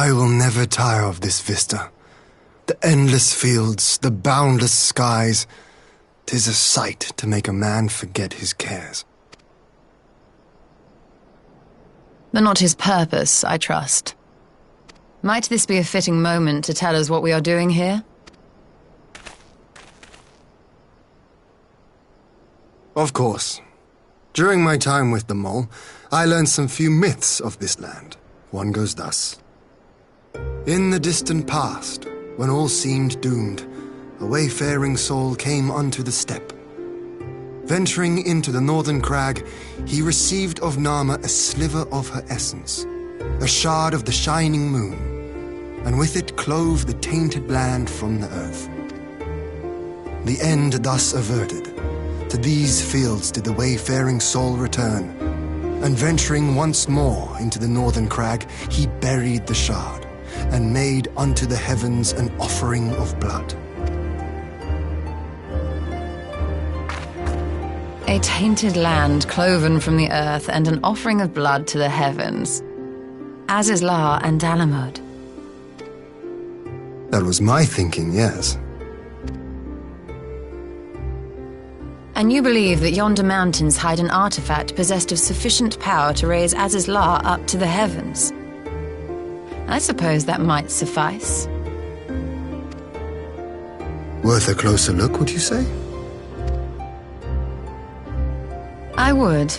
I will never tire of this vista. The endless fields, the boundless skies. 'Tis a sight to make a man forget his cares. But not his purpose, I trust. Might this be a fitting moment to tell us what we are doing here? Of course. During my time with the mole, I learned some few myths of this land. One goes thus. In the distant past, when all seemed doomed, a wayfaring soul came unto the steppe. Venturing into the northern crag, he received of Nama a sliver of her essence, a shard of the shining moon, and with it clove the tainted land from the earth. The end thus averted, to these fields did the wayfaring soul return, and venturing once more into the northern crag, he buried the shard, and made unto the heavens an offering of blood. A tainted land cloven from the earth and an offering of blood to the heavens. Azizlar and Dalamud. That was my thinking, yes. And you believe that yonder mountains hide an artifact possessed of sufficient power to raise Azizlar up to the heavens? I suppose that might suffice. Worth a closer look, would you say? I would.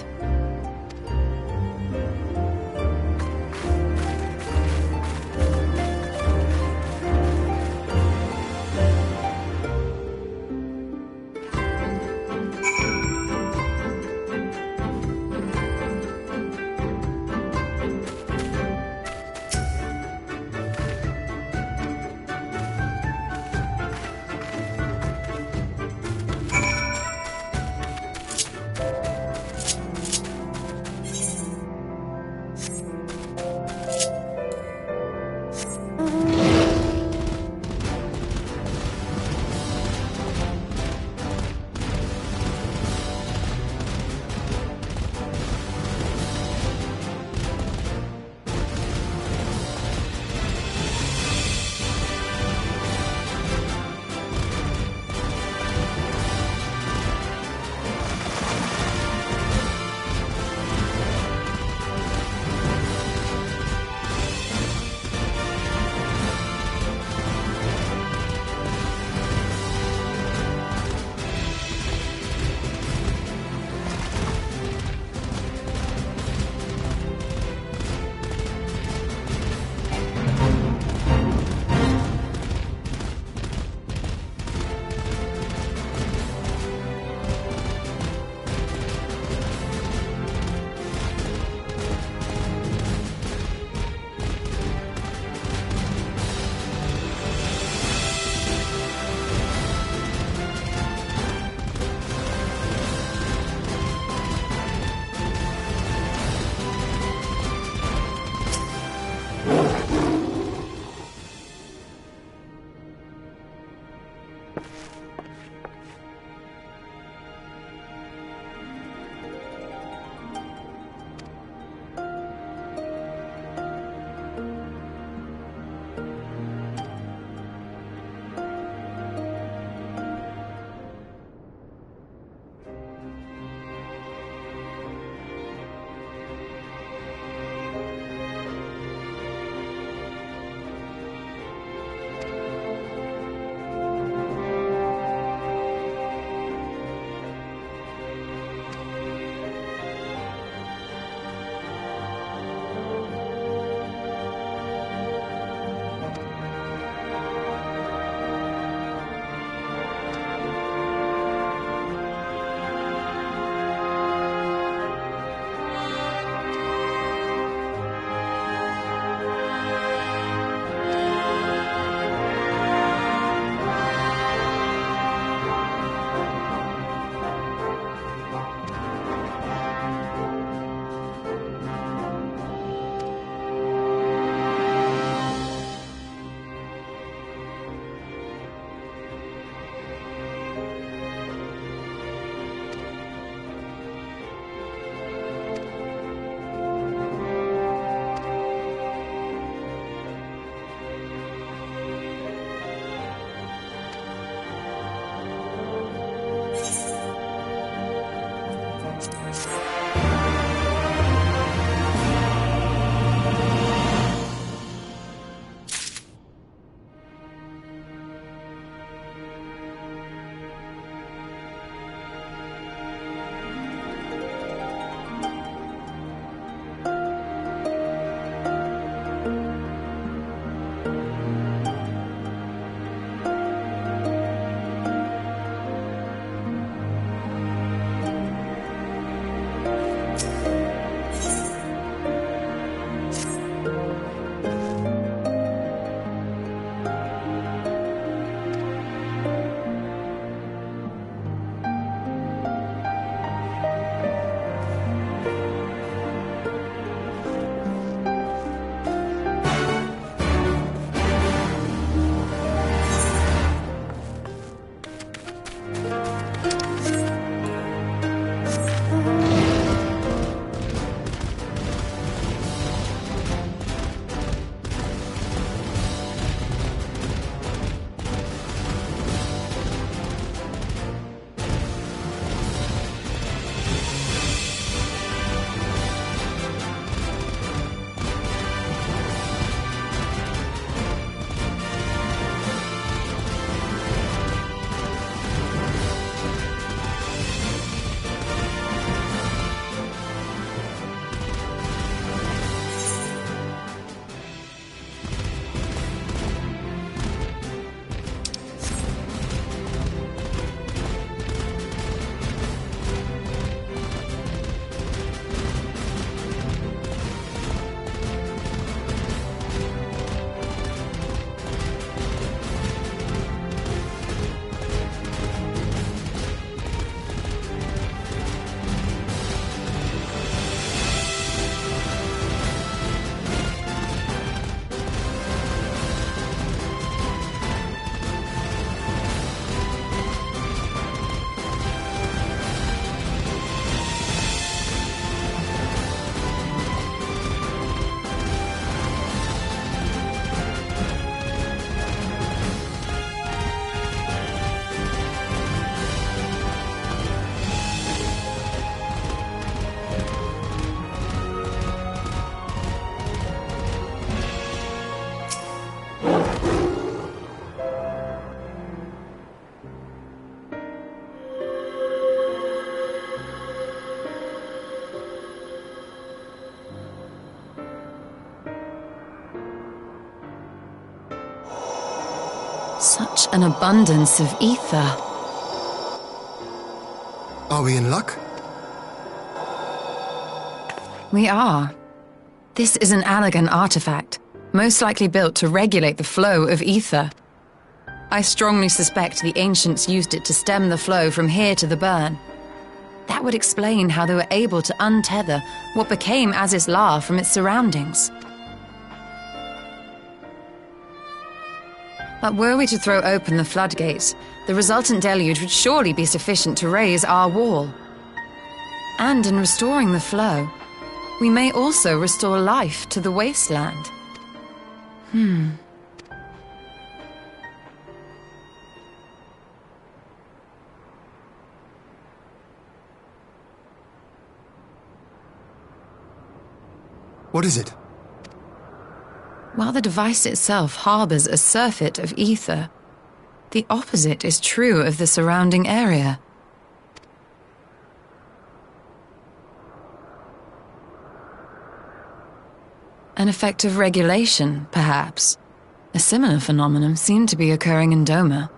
Such an abundance of ether. Are we in luck? We are. This is an elegant artifact, most likely built to regulate the flow of ether. I strongly suspect the ancients used it to stem the flow from here to the burn. That would explain how they were able to untether what became Aziz's La from its surroundings. But were we to throw open the floodgates, the resultant deluge would surely be sufficient to raise our wall. And in restoring the flow, we may also restore life to the wasteland. What is it? While the device itself harbors a surfeit of ether, the opposite is true of the surrounding area. An effect of regulation, perhaps. A similar phenomenon seemed to be occurring in Doma.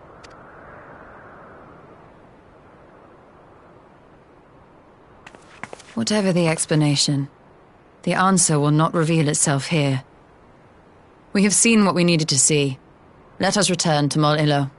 Whatever the explanation, the answer will not reveal itself here. We have seen what we needed to see. Let us return to Mol Ilo.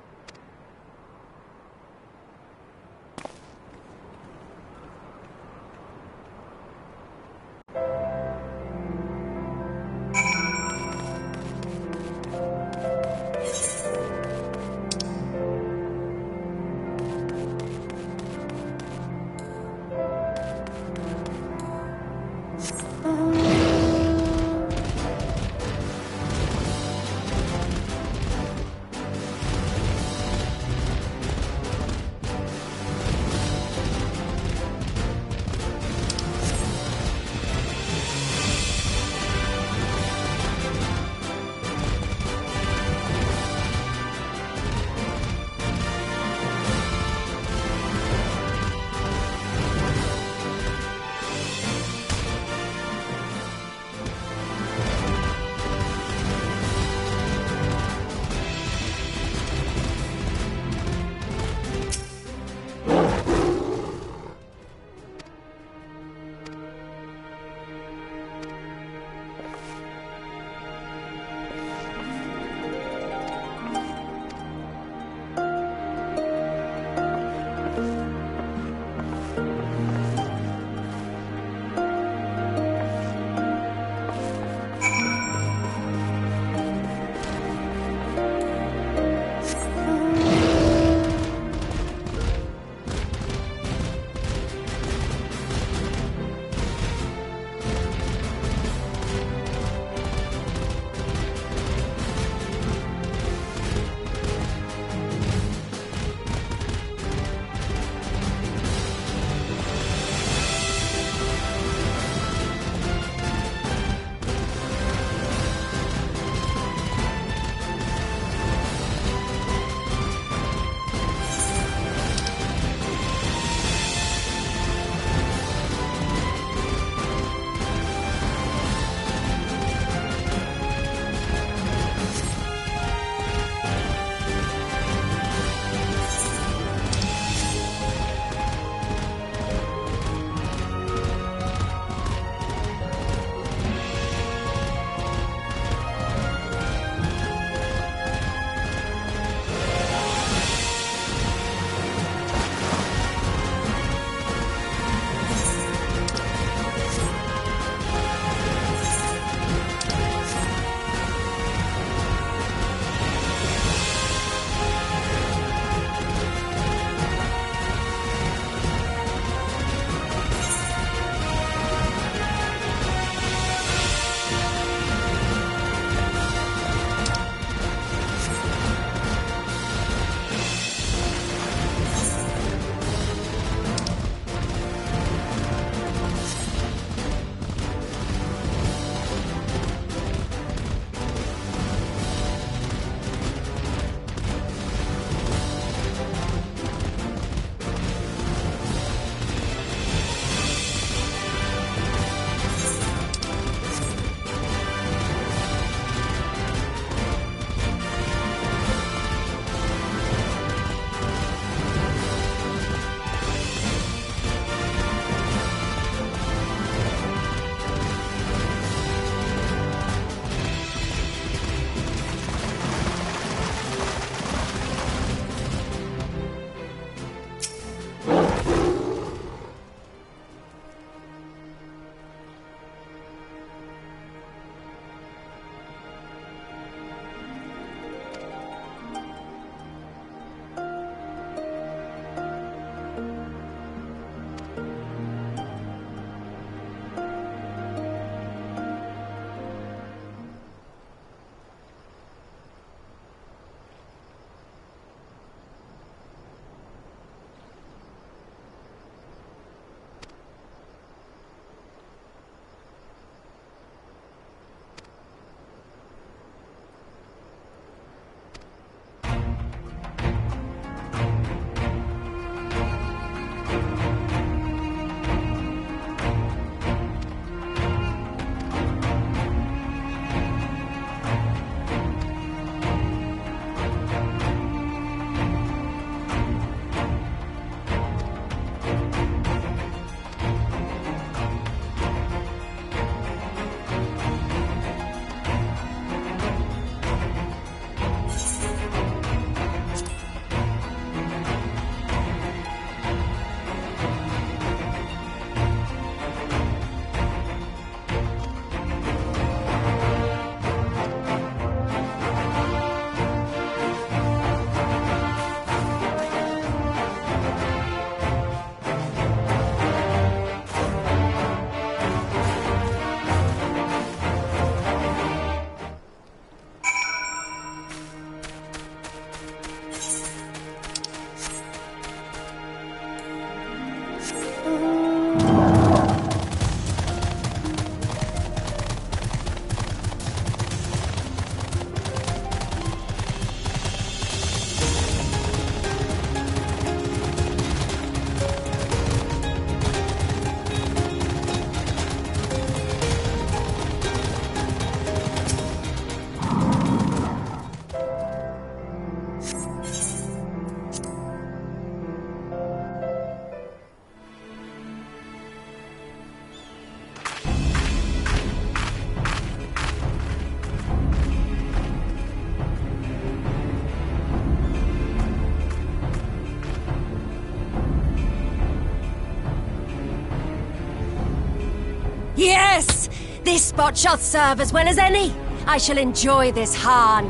This spot shall serve as well as any. I shall enjoy this Hahn.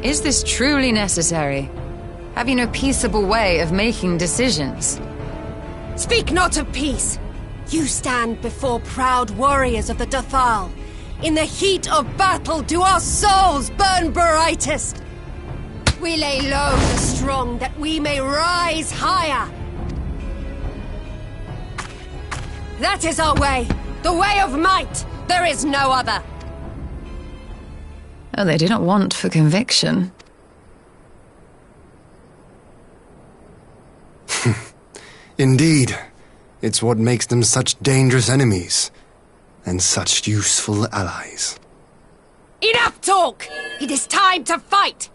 Is this truly necessary? Have you no peaceable way of making decisions? Speak not of peace. You stand before proud warriors of the Dathal. In the heat of battle do our souls burn brightest. We lay low the strong that we may rise higher. That is our way. The way of might. There is no other. Oh, they do not want for conviction. Indeed. It's what makes them such dangerous enemies, and such useful allies. Enough talk! It is time to fight!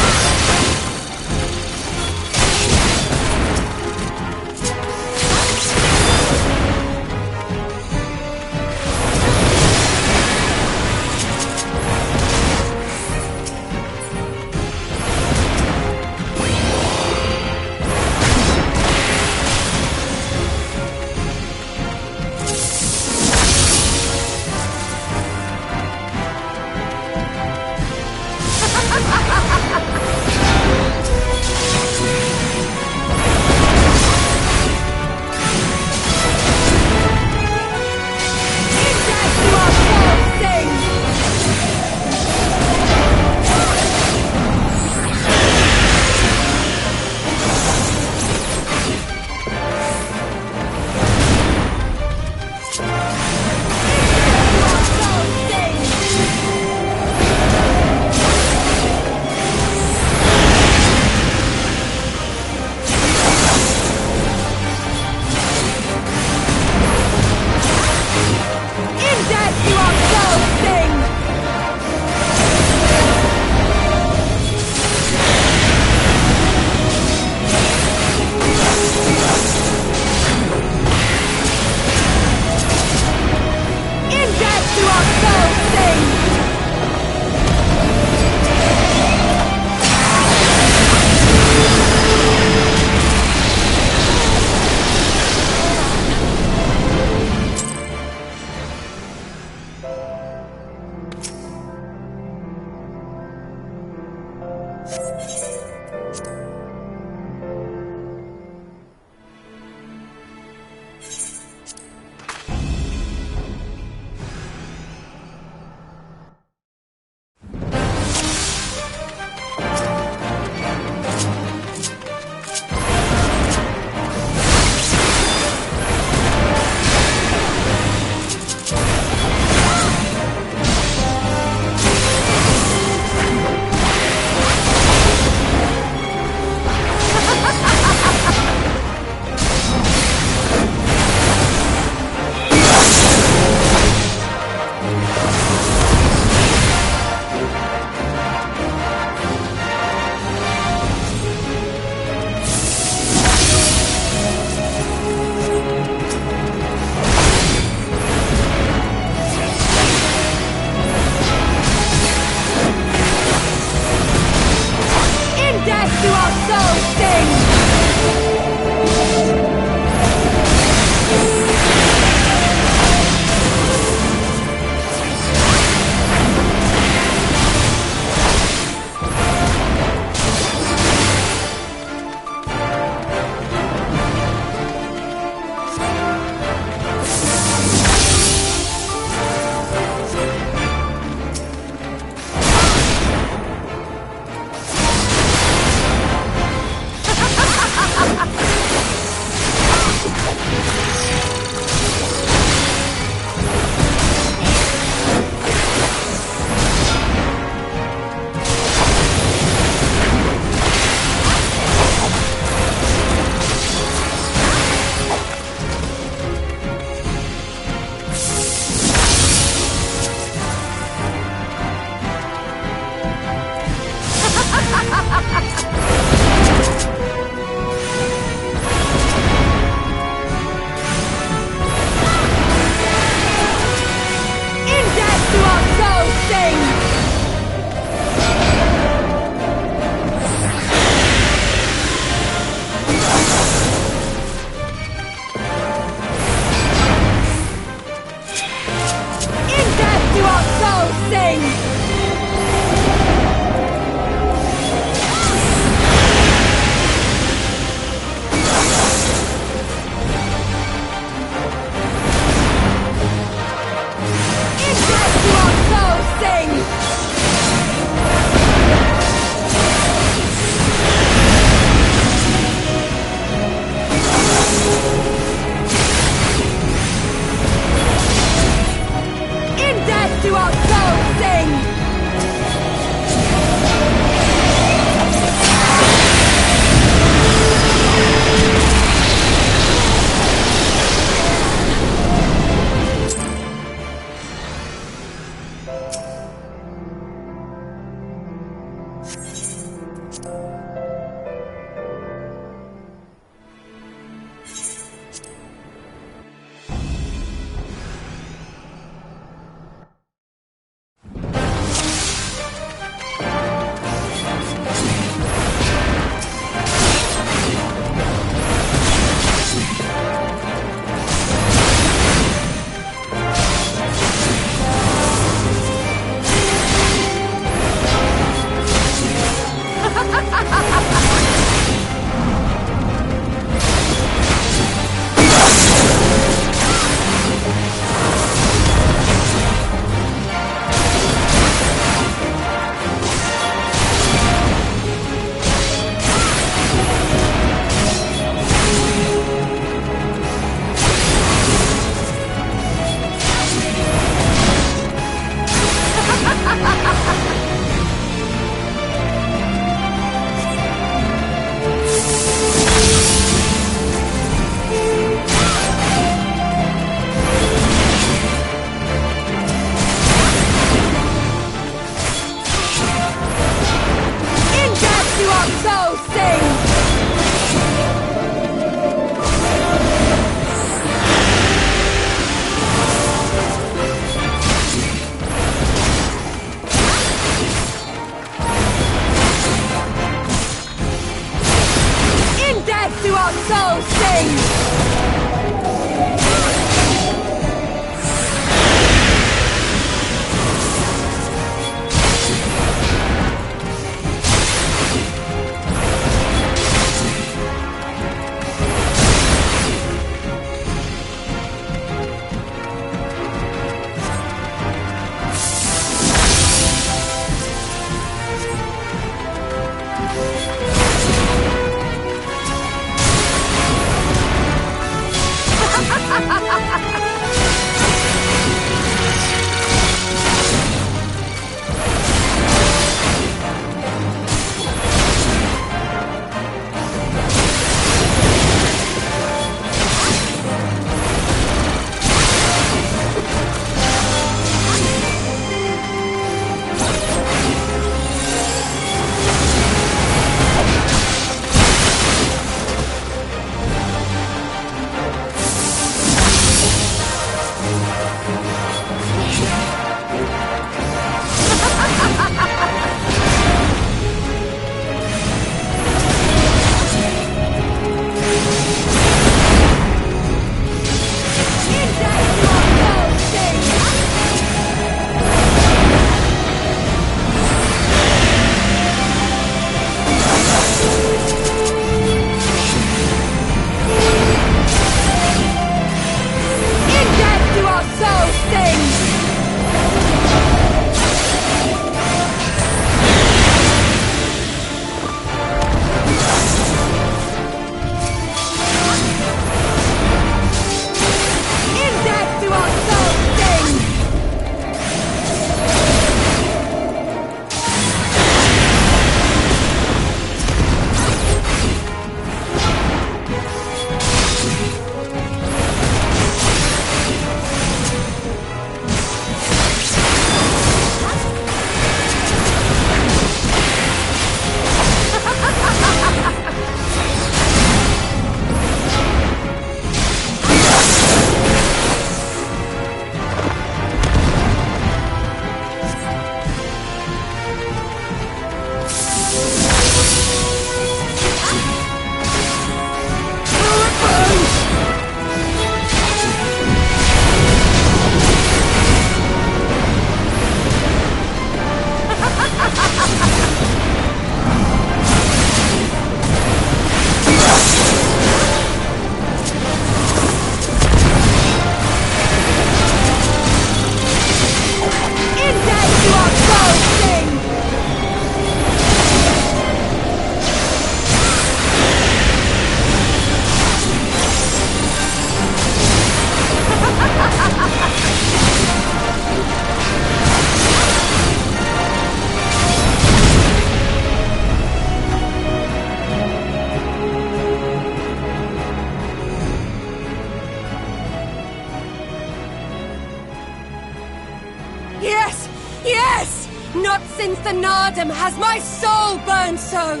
Yes! Not since the Nardum has my soul burned so!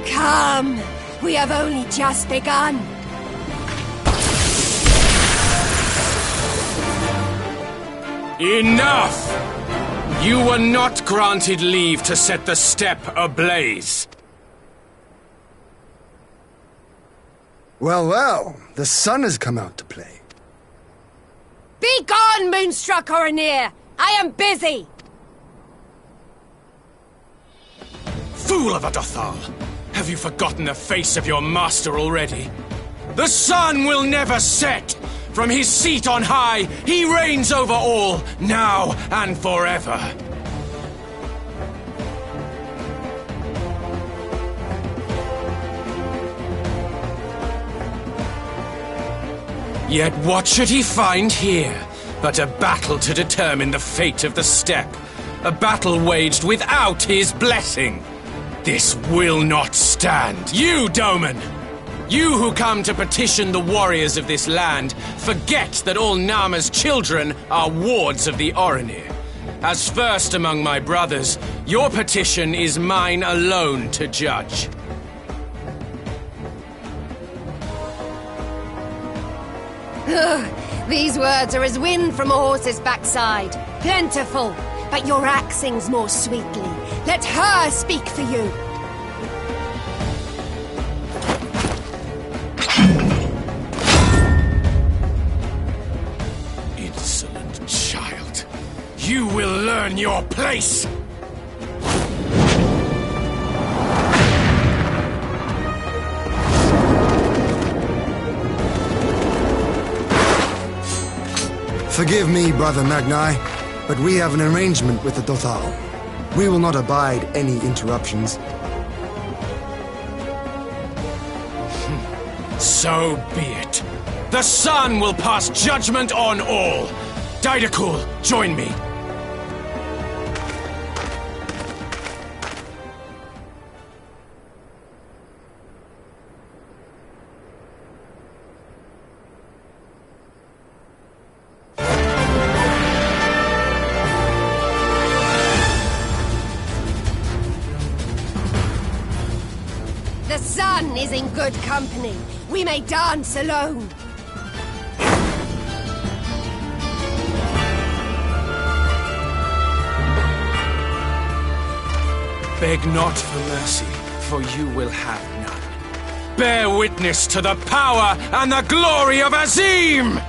Come, we have only just begun. Enough! You were not granted leave to set the steppe ablaze. Well, well, the sun has come out to play. Be gone, Moonstruck Oranir! I am busy! Fool of a Dothal! Have you forgotten the face of your master already? The sun will never set! From his seat on high, he reigns over all, now and forever. Yet what should he find here but a battle to determine the fate of the steppe? A battle waged without his blessing. This will not stand. You, Doman! You who come to petition the warriors of this land, forget that all Nama's children are wards of the Oranir. As first among my brothers, your petition is mine alone to judge. These words are as wind from a horse's backside. Plentiful, but your axe sings more sweetly. Let her speak for you. Insolent child. You will learn your place! Forgive me, Brother Magnai, but we have an arrangement with the Dothal. We will not abide any interruptions. So be it. The sun will pass judgment on all. Didakul, join me. The sun is in good company. We may dance alone. Beg not for mercy, for you will have none. Bear witness to the power and the glory of Azim!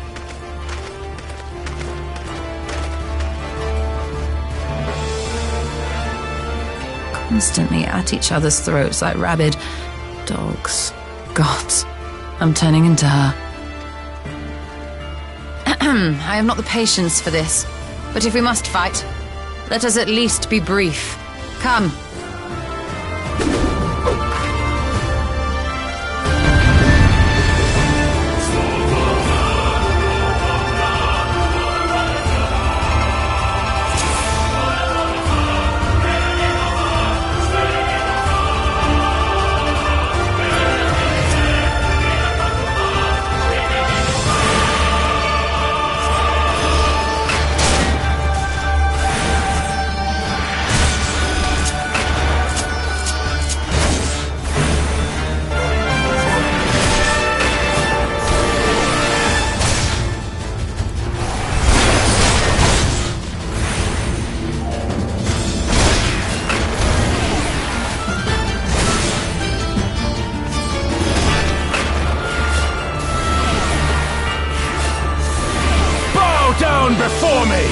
Constantly at each other's throats like rabid dogs. Gods, I'm turning into her. I have not the patience for this. But if we must fight, let us at least be brief. Come. Down before me!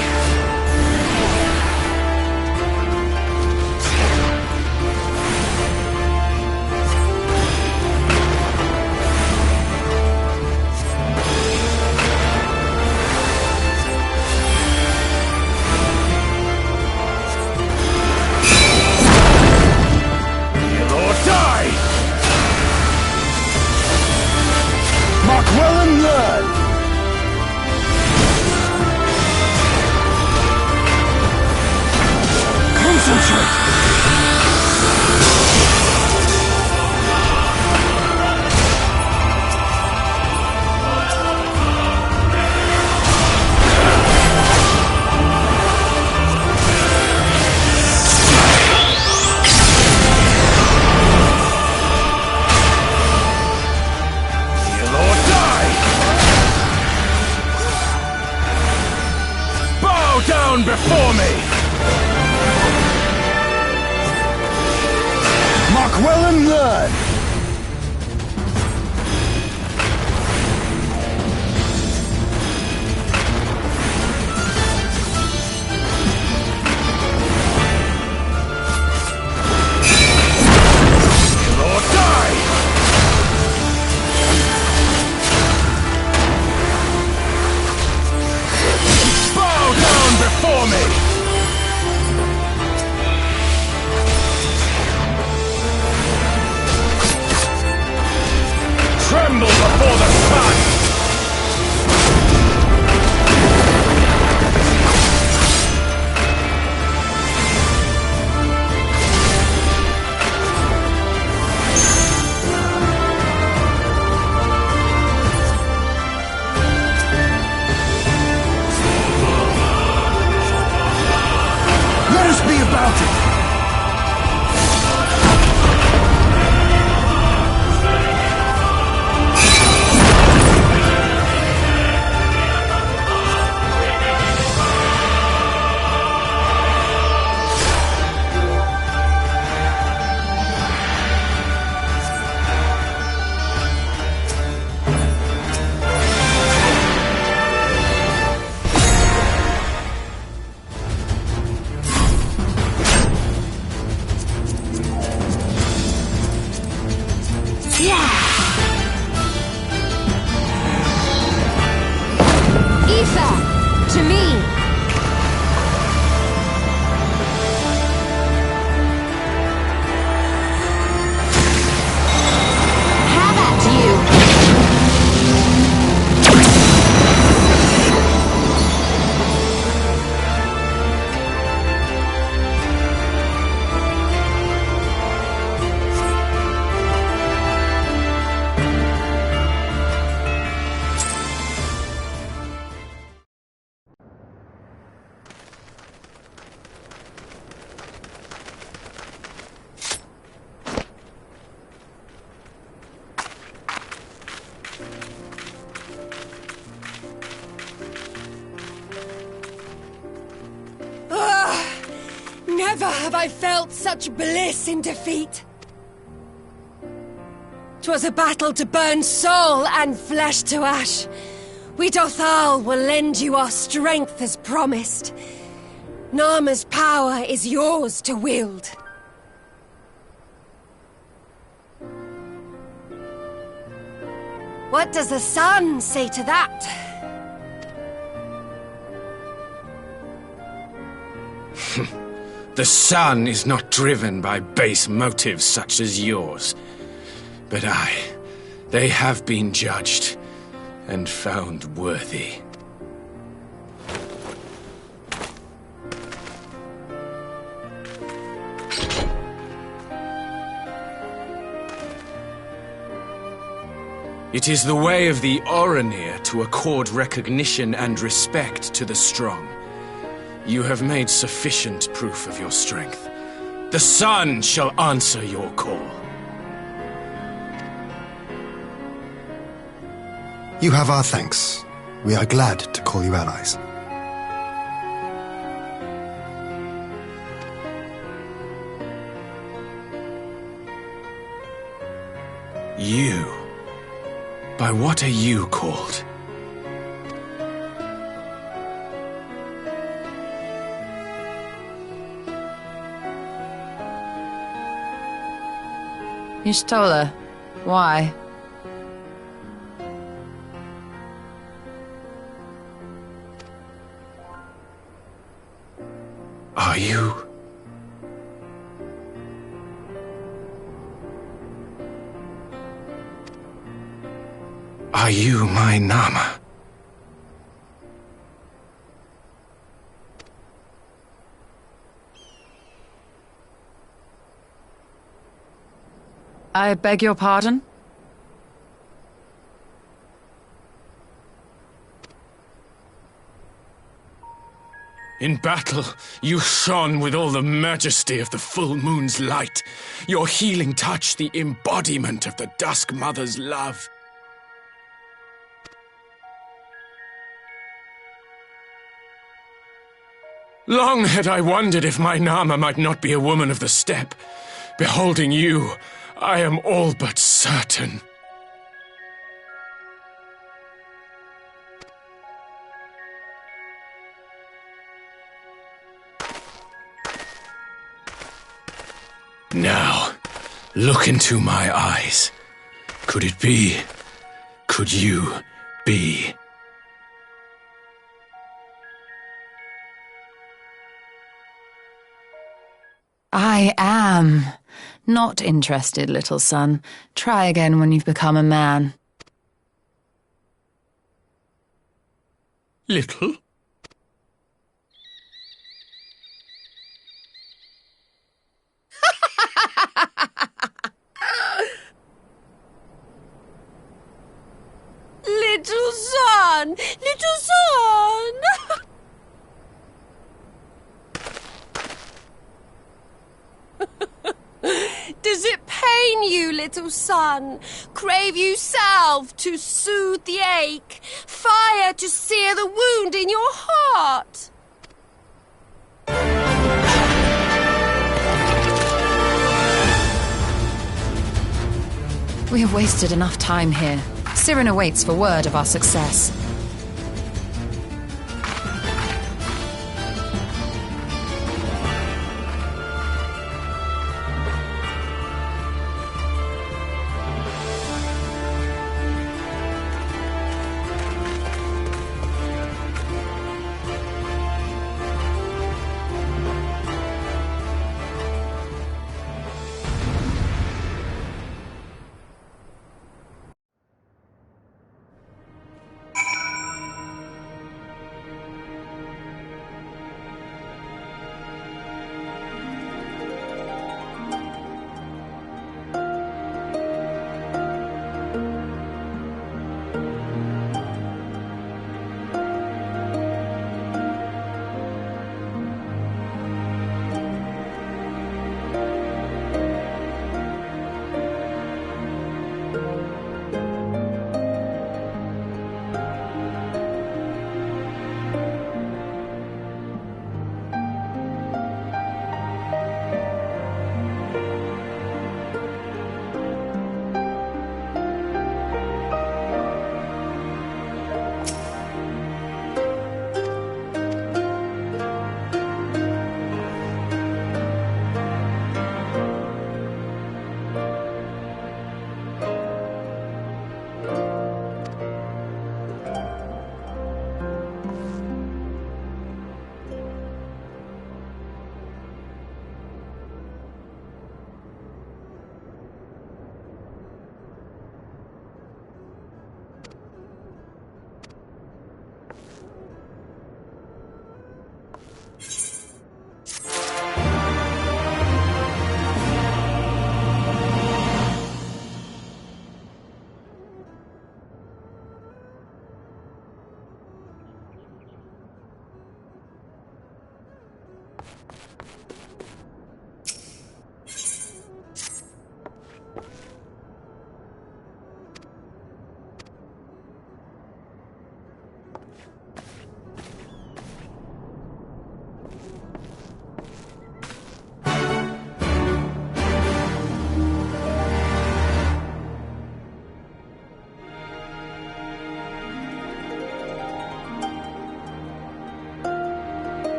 Heal or die! Mark well and learn! down before me! Mark well and learn! Before me! Tremble before the sun! Be about it! Aether, to me! Have at you! Never have I felt such bliss in defeat. 'Twas a battle to burn soul and flesh to ash. We Dothal will lend you our strength as promised. Narma's power is yours to wield. What does the sun say to that? The sun is not driven by base motives such as yours. But they have been judged and found worthy. It is the way of the Oranir to accord recognition and respect to the strong. You have made sufficient proof of your strength. The sun shall answer your call. You have our thanks. We are glad to call you allies. You? By what are you called? Y'shtola. Why? Are you? Are you my Nama? I beg your pardon? In battle, you shone with all the majesty of the full moon's light. Your healing touch, the embodiment of the Dusk Mother's love. Long had I wondered if my Nama might not be a woman of the steppe. Beholding you, I am all but certain. Now, look into my eyes. Could it be? Could you be? I am. Not interested, little son. Try again when you've become a man. Little? Little son! Little son! Does it pain you, little son? Crave you salve to soothe the ache? Fire to sear the wound in your heart? We have wasted enough time here. Siren awaits for word of our success.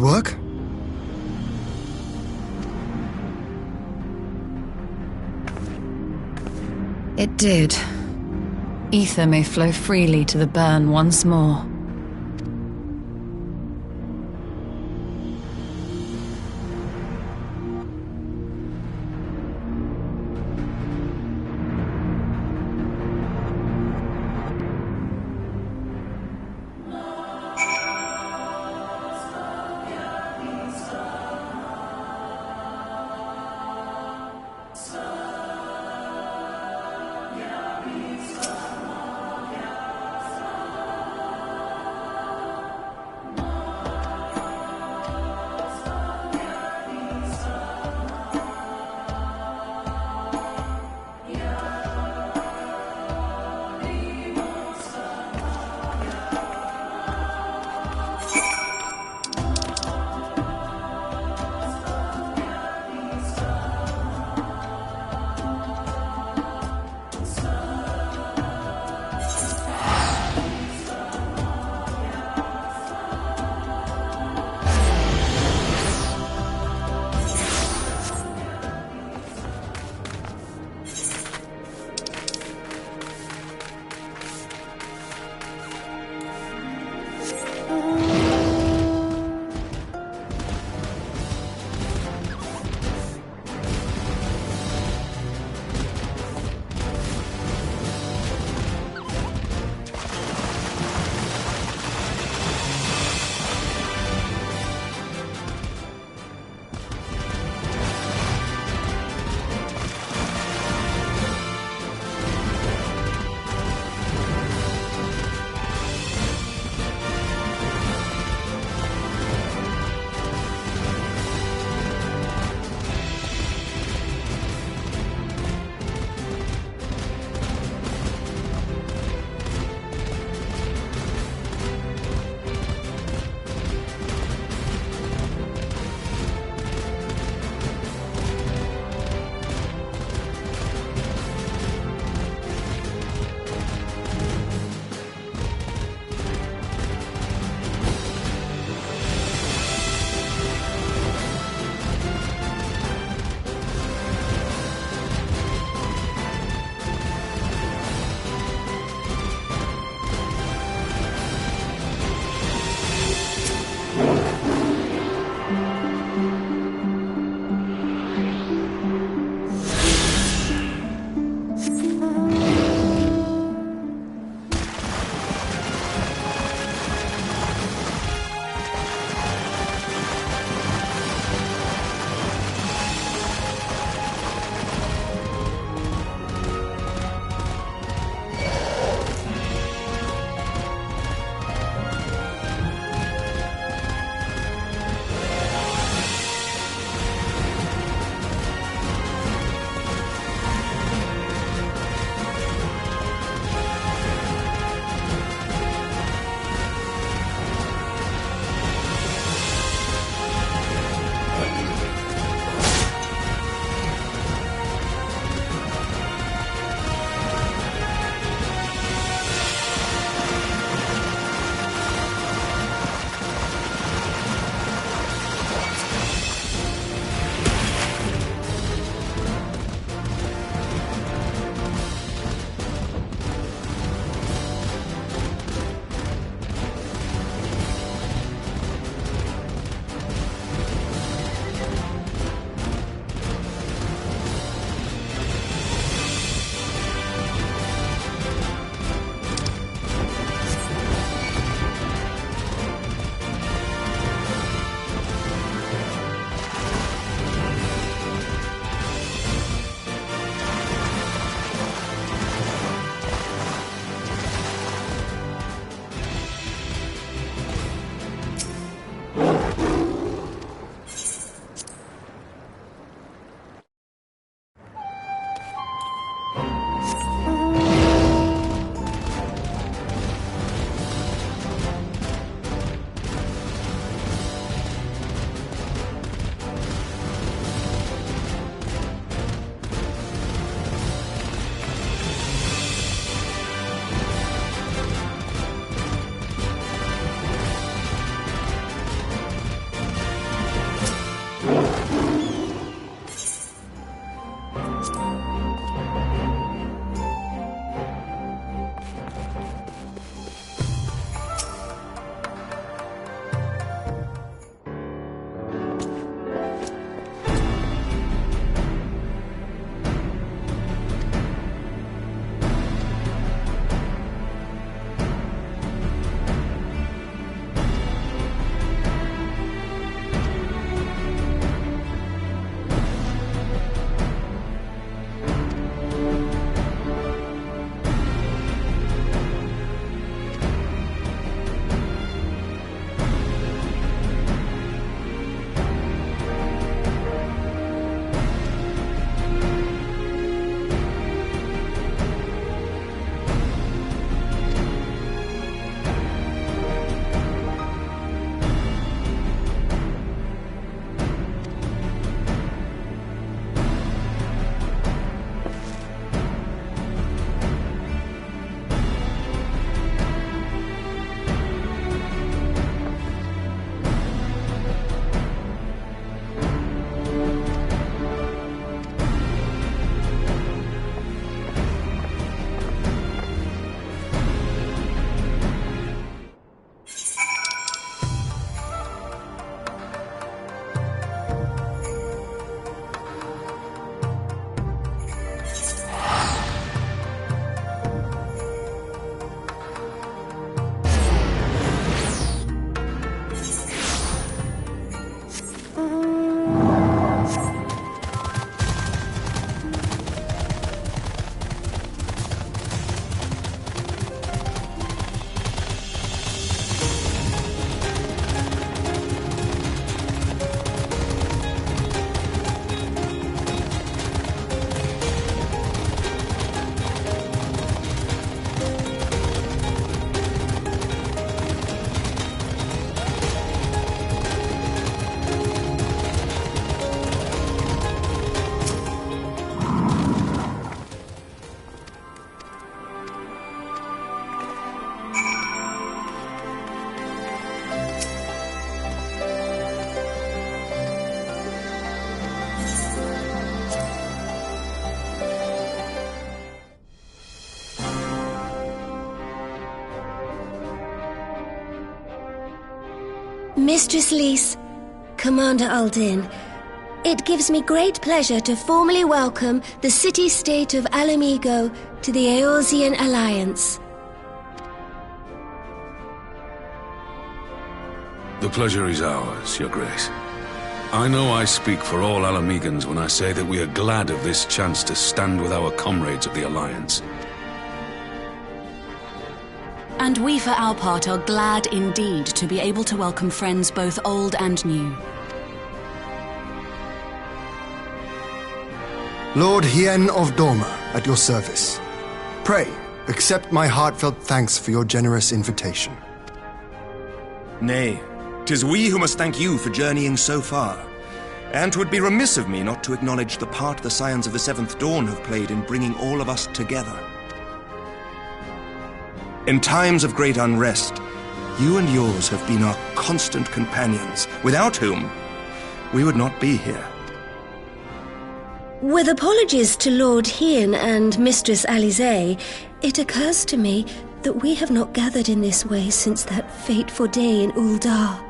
it work? It did. Ether may flow freely to the burn once more. Mistress Lys, Commander Aldin, it gives me great pleasure to formally welcome the city-state of Alamigo to the Eorzean Alliance. The pleasure is ours, Your Grace. I know I speak for all Alamegans when I say that we are glad of this chance to stand with our comrades of the Alliance. And we, for our part, are glad indeed to be able to welcome friends both old and new. Lord Hien of Dorma, at your service. Pray, accept my heartfelt thanks for your generous invitation. Nay, 'tis we who must thank you for journeying so far. And 'twould be remiss of me not to acknowledge the part the Scions of the Seventh Dawn have played in bringing all of us together. In times of great unrest, you and yours have been our constant companions, without whom we would not be here. With apologies to Lord Hien and Mistress Alize, it occurs to me that we have not gathered in this way since that fateful day in Uldar.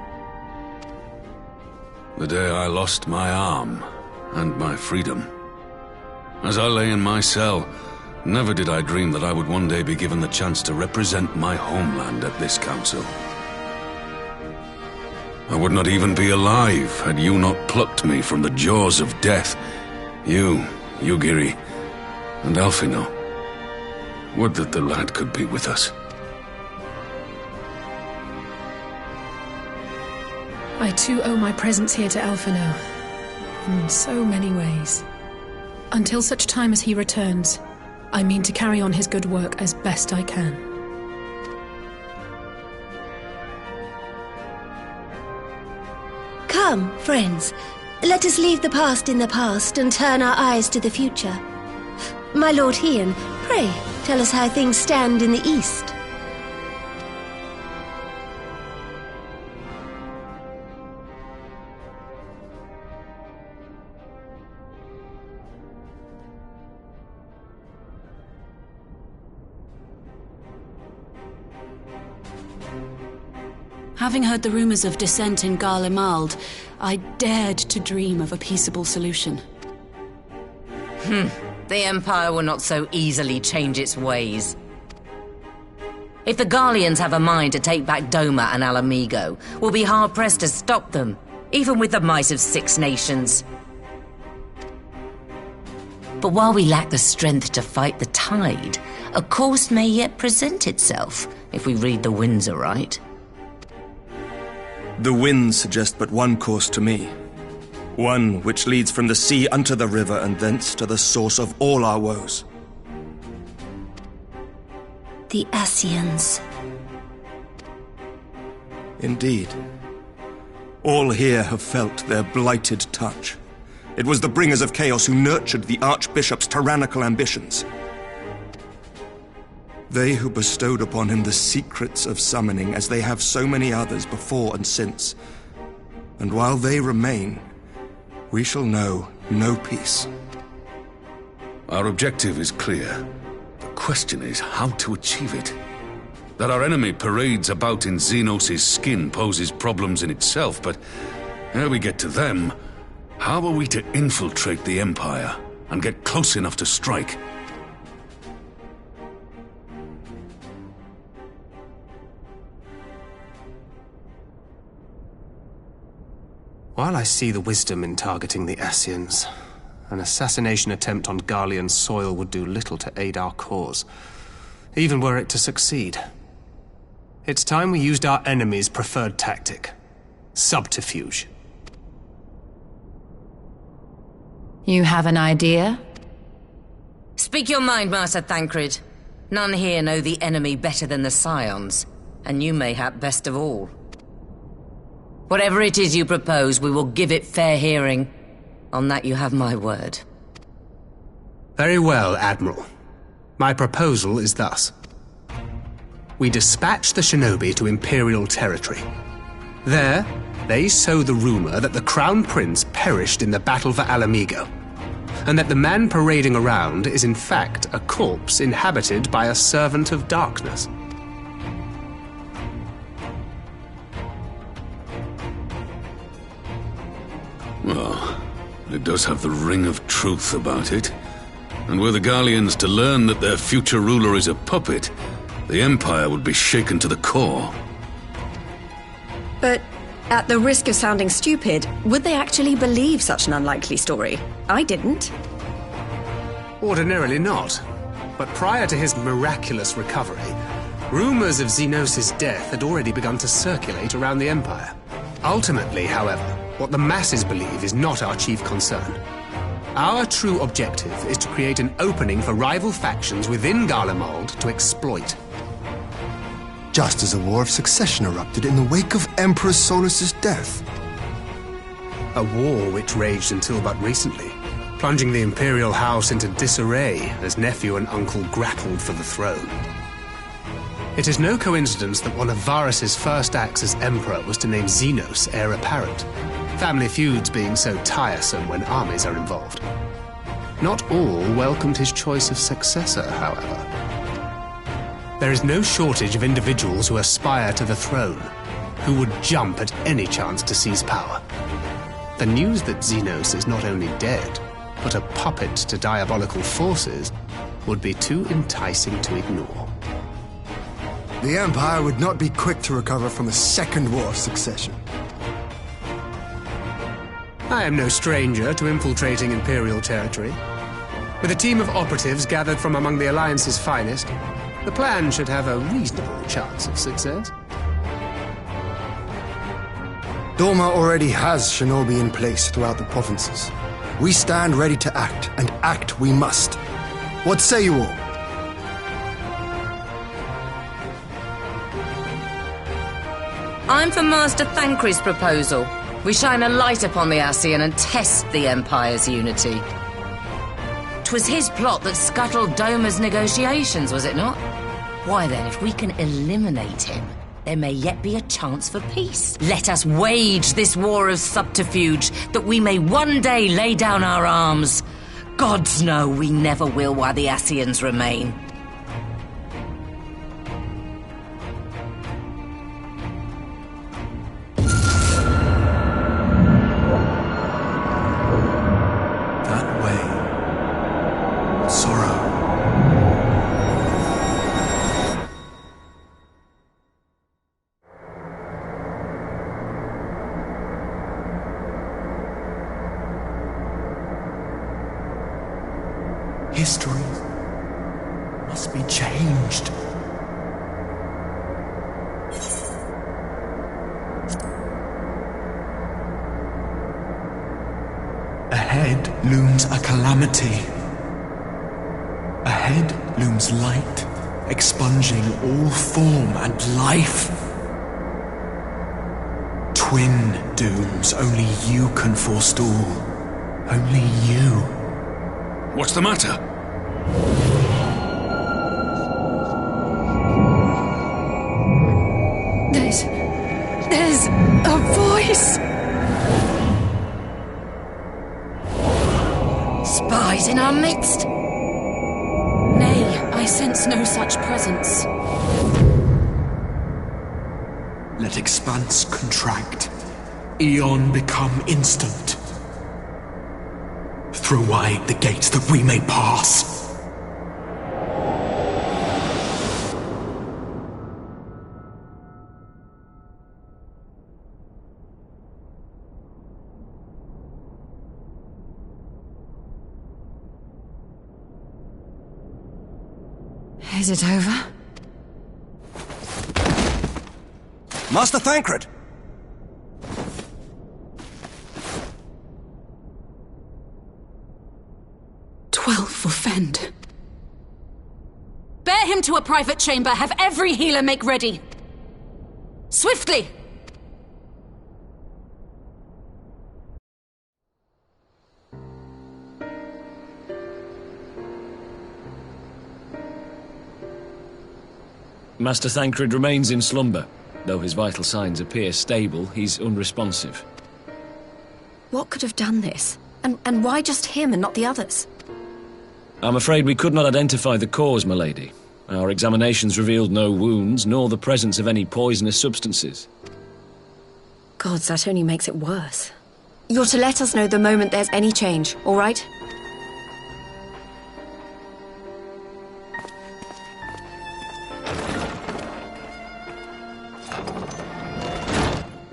The day I lost my arm and my freedom. As I lay in my cell, never did I dream that I would one day be given the chance to represent my homeland at this council. I would not even be alive had you not plucked me from the jaws of death. You, Yugiri, and Alphino. Would that the lad could be with us. I too owe my presence here to Alphino, in so many ways. Until such time as he returns, I mean to carry on his good work as best I can. Come, friends. Let us leave the past in the past and turn our eyes to the future. My Lord Hien, pray, tell us how things stand in the East. Having heard the rumors of dissent in Garlemald, I dared to dream of a peaceable solution. The Empire will not so easily change its ways. If the Garleans have a mind to take back Doma and Alamigo, we'll be hard-pressed to stop them, even with the might of 6 nations. But while we lack the strength to fight the tide, a course may yet present itself, if we read the winds aright. The winds suggest but one course to me. One which leads from the sea unto the river and thence to the source of all our woes. The Ascians. Indeed. All here have felt their blighted touch. It was the bringers of chaos who nurtured the Archbishop's tyrannical ambitions. They who bestowed upon him the secrets of summoning, as they have so many others before and since. And while they remain, we shall know no peace. Our objective is clear. The question is how to achieve it. That our enemy parades about in Xenos' skin poses problems in itself, but ere we get to them, how are we to infiltrate the Empire and get close enough to strike? While I see the wisdom in targeting the Ascians, an assassination attempt on Garlean soil would do little to aid our cause, even were it to succeed. It's time we used our enemy's preferred tactic: subterfuge. You have an idea? Speak your mind, Master Thancred. None here know the enemy better than the Scions, and you mayhap best of all. Whatever it is you propose, we will give it fair hearing. On that you have my word. Very well, Admiral. My proposal is thus. We dispatch the shinobi to Imperial territory. There, they sow the rumor that the Crown Prince perished in the battle for Alamigo, and that the man parading around is in fact a corpse inhabited by a servant of darkness. Well, it does have the ring of truth about it. And were the Garleans to learn that their future ruler is a puppet, the Empire would be shaken to the core. But, at the risk of sounding stupid, would they actually believe such an unlikely story? I didn't. Ordinarily not. But prior to his miraculous recovery, rumors of Xenos' death had already begun to circulate around the Empire. Ultimately, however, what the masses believe is not our chief concern. Our true objective is to create an opening for rival factions within Garlemald to exploit. Just as a war of succession erupted in the wake of Emperor Solus's death. A war which raged until but recently, plunging the Imperial House into disarray as nephew and uncle grappled for the throne. It is no coincidence that one of Varus's first acts as Emperor was to name Xenos heir apparent, family feuds being so tiresome when armies are involved. Not all welcomed his choice of successor, however. There is no shortage of individuals who aspire to the throne, who would jump at any chance to seize power. The news that Xenos is not only dead, but a puppet to diabolical forces, would be too enticing to ignore. The Empire would not be quick to recover from a second war of succession. I am no stranger to infiltrating Imperial territory. With a team of operatives gathered from among the Alliance's finest, the plan should have a reasonable chance of success. Dorma already has shinobi in place throughout the provinces. We stand ready to act, and act we must. What say you all? I'm for Master Thancred's proposal. We shine a light upon the Ascian and test the Empire's unity. 'Twas his plot that scuttled Doma's negotiations, was it not? Why then, if we can eliminate him, there may yet be a chance for peace. Let us wage this war of subterfuge, that we may one day lay down our arms. Gods know we never will while the Ascians remain. History must be changed. Ahead looms a calamity. Ahead looms light, expunging all form and life. Twin dooms only you can forestall. Only you. What's the matter? There's a voice! Spies in our midst? Nay, I sense no such presence. Let expanse contract, eon become instant. Throw wide the gates that we may pass. Is it over? Master Thancred! For Fend. Bear him to a private chamber. Have every healer make ready. Swiftly! Master Thancred remains in slumber. Though his vital signs appear stable, he's unresponsive. What could have done this? And why just him and not the others? I'm afraid we could not identify the cause, my lady. Our examinations revealed no wounds, nor the presence of any poisonous substances. Gods, that only makes it worse. You're to let us know the moment there's any change, all right?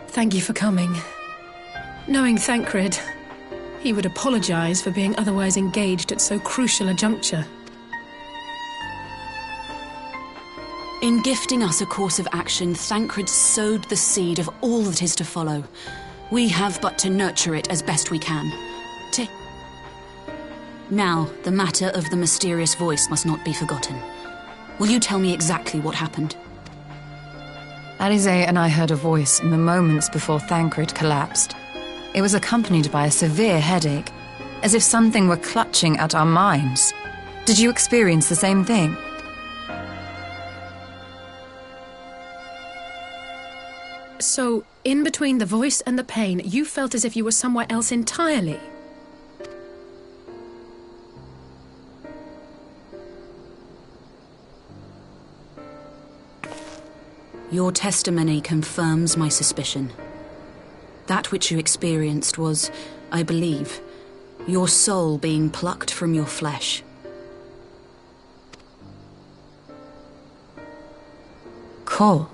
Thank you for coming. Knowing Thancred, he would apologize for being otherwise engaged at so crucial a juncture. In gifting us a course of action, Thancred sowed the seed of all that is to follow. We have but to nurture it as best we can. Now, the matter of the mysterious voice must not be forgotten. Will you tell me exactly what happened? Alize and I heard a voice in the moments before Thancred collapsed. It was accompanied by a severe headache, as if something were clutching at our minds. Did you experience the same thing? So, in between the voice and the pain, you felt as if you were somewhere else entirely? Your testimony confirms my suspicion. That which you experienced was, I believe, your soul being plucked from your flesh. Cold.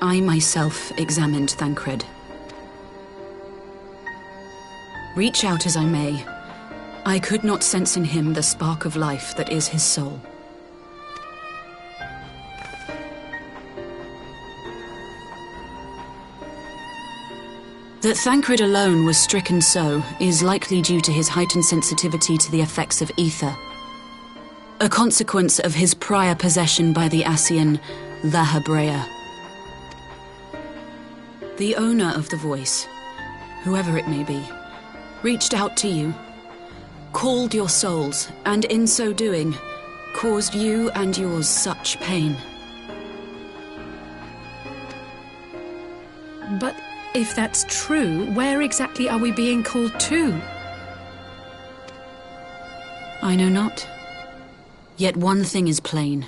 I myself examined Thancred. Reach out as I may, I could not sense in him the spark of life that is his soul. That Thancred alone was stricken so is likely due to his heightened sensitivity to the effects of ether, a consequence of his prior possession by the Ascian, the Hebrea. The owner of the voice, whoever it may be, reached out to you, called your souls, and in so doing, caused you and yours such pain. But if that's true, where exactly are we being called to? I know not. Yet one thing is plain.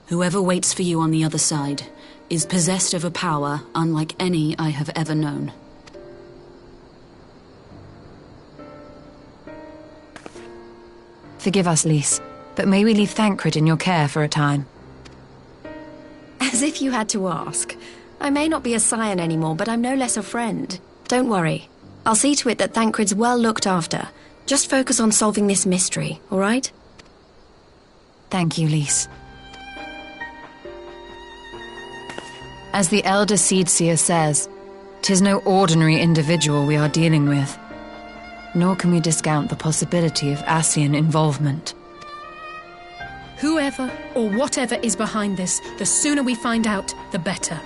Whoever waits for you on the other side is possessed of a power unlike any I have ever known. Forgive us, Lys, but may we leave Thancred in your care for a time? As if you had to ask. I may not be a scion anymore, but I'm no less a friend. Don't worry. I'll see to it that Thancred's well looked after. Just focus on solving this mystery, all right? Thank you, Lys. As the Elder Seedseer says, 'tis no ordinary individual we are dealing with. Nor can we discount the possibility of Ascian involvement. Whoever or whatever is behind this, the sooner we find out, the better.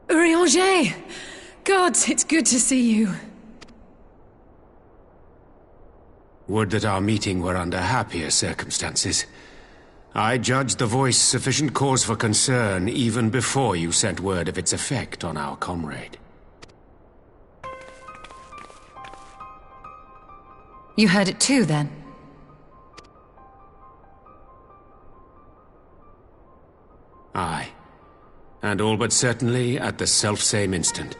Urianger! Gods, it's good to see you. Would that our meeting were under happier circumstances. I judged the voice sufficient cause for concern even before you sent word of its effect on our comrade. You heard it too, then? Aye. And all but certainly at the selfsame instant.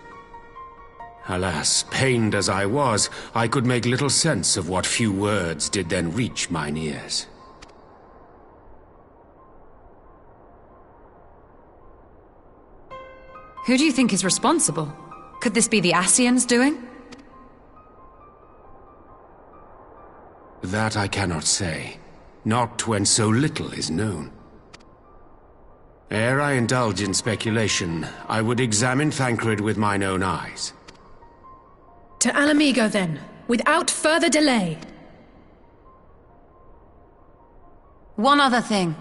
Alas, pained as I was, I could make little sense of what few words did then reach mine ears. Who do you think is responsible? Could this be the Ascians doing? That I cannot say. Not when so little is known. Ere I indulge in speculation, I would examine Thancred with mine own eyes. To Alamigo, then, without further delay. One other thing.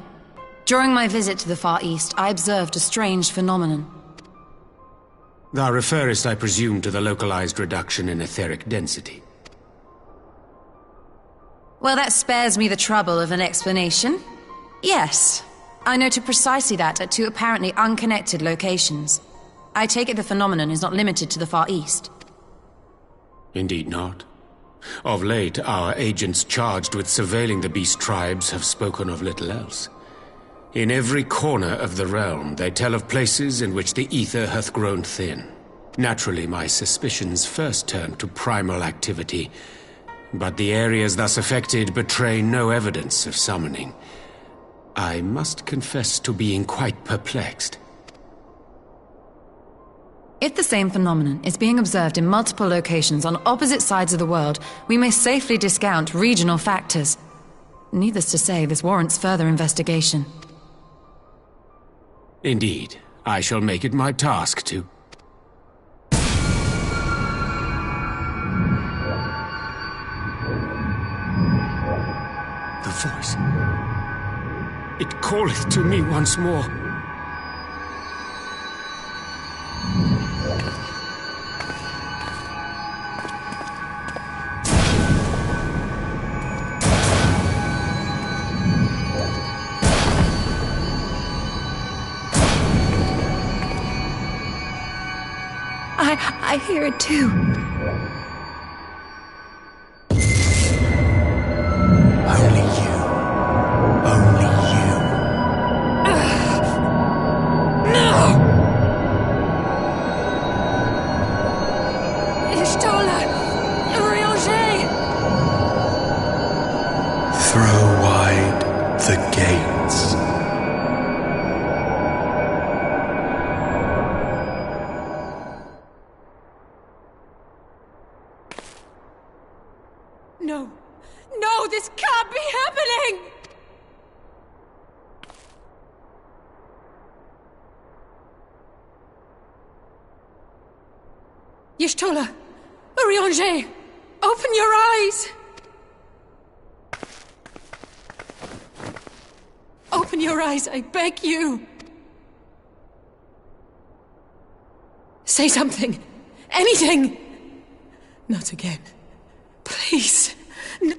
During my visit to the Far East, I observed a strange phenomenon. Thou referrest, I presume, to the localized reduction in etheric density. Well, that spares me the trouble of an explanation. Yes, I noted precisely that at two apparently unconnected locations. I take it the phenomenon is not limited to the Far East. Indeed not. Of late, our agents charged with surveilling the beast tribes have spoken of little else. In every corner of the realm, they tell of places in which the ether hath grown thin. Naturally, my suspicions first turned to primal activity, but the areas thus affected betray no evidence of summoning. I must confess to being quite perplexed. If the same phenomenon is being observed in multiple locations on opposite sides of the world, we may safely discount regional factors. Needless to say, this warrants further investigation. Indeed, I shall make it my task to... The voice. It calleth to me once more. I hear it too. Only you. Only you. No! Ishtola! Urianger! Throw wide the gates. No! No, this can't be happening! Y'shtola! Urianger! Open your eyes! Open your eyes, I beg you! Say something! Anything! Not again. Please. No.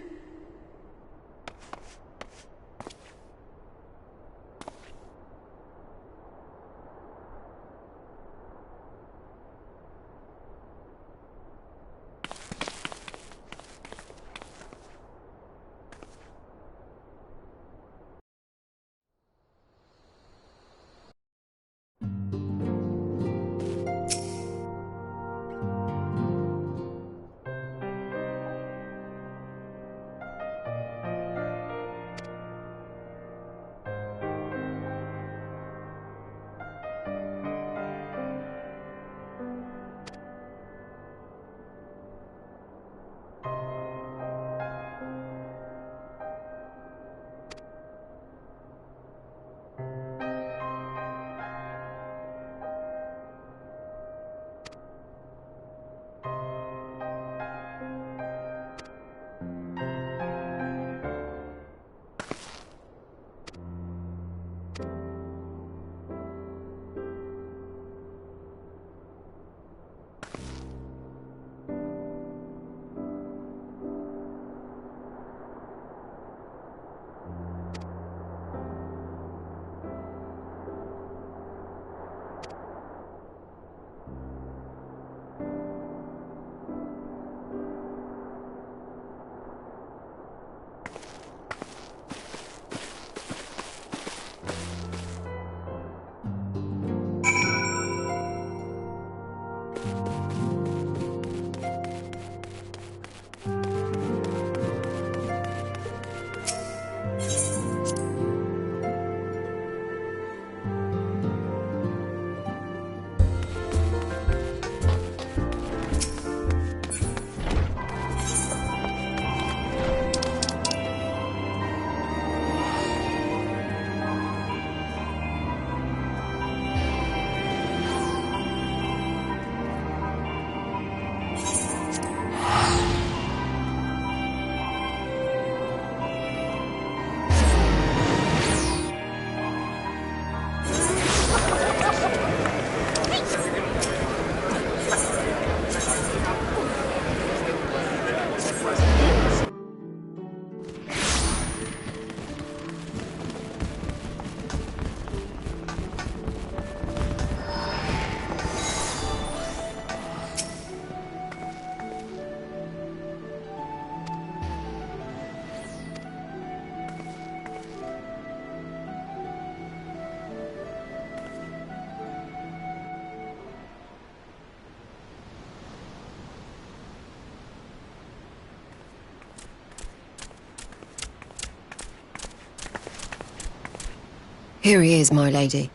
Here he is, my lady.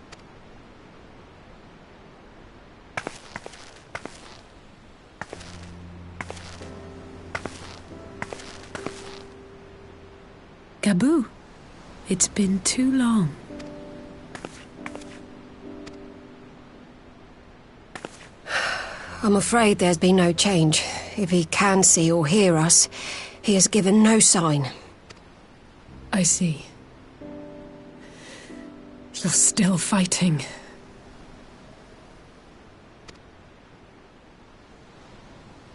Gabu, it's been too long. I'm afraid there's been no change. If he can see or hear us, he has given no sign. I see. You're still fighting.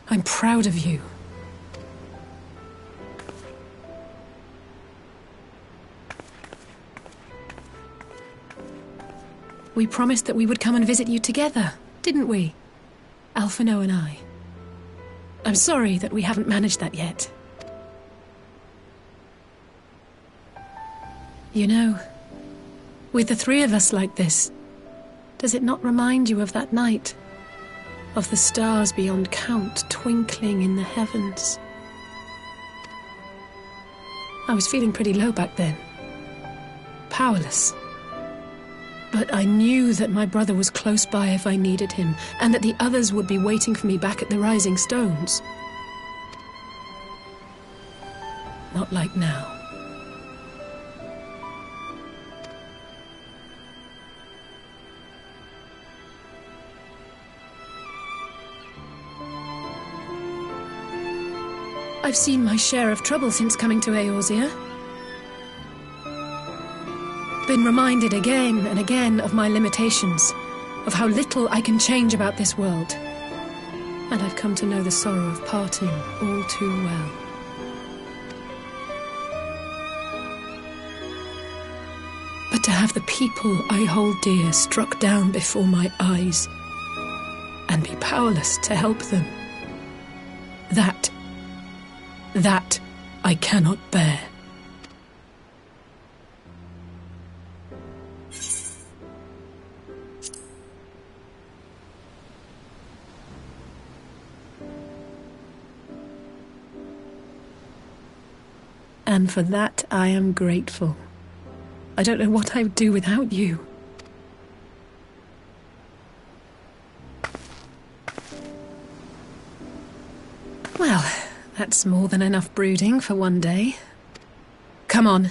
I'm proud of you. We promised that we would come and visit you together, didn't we? Alphino and I. I'm sorry that we haven't managed that yet. You know, with the three of us like this, does it not remind you of that night? Of the stars beyond count twinkling in the heavens? I was feeling pretty low back then. Powerless. But I knew that my brother was close by if I needed him, and that the others would be waiting for me back at the Rising Stones. Not like now. I've seen my share of trouble since coming to Eorzea. Been reminded again and again of my limitations, of how little I can change about this world. And I've come to know the sorrow of parting all too well. But to have the people I hold dear struck down before my eyes, and be powerless to help them, that I cannot bear. And for that, I am grateful. I don't know what I would do without you. Well, that's more than enough brooding for one day. Come on.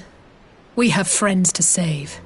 We have friends to save.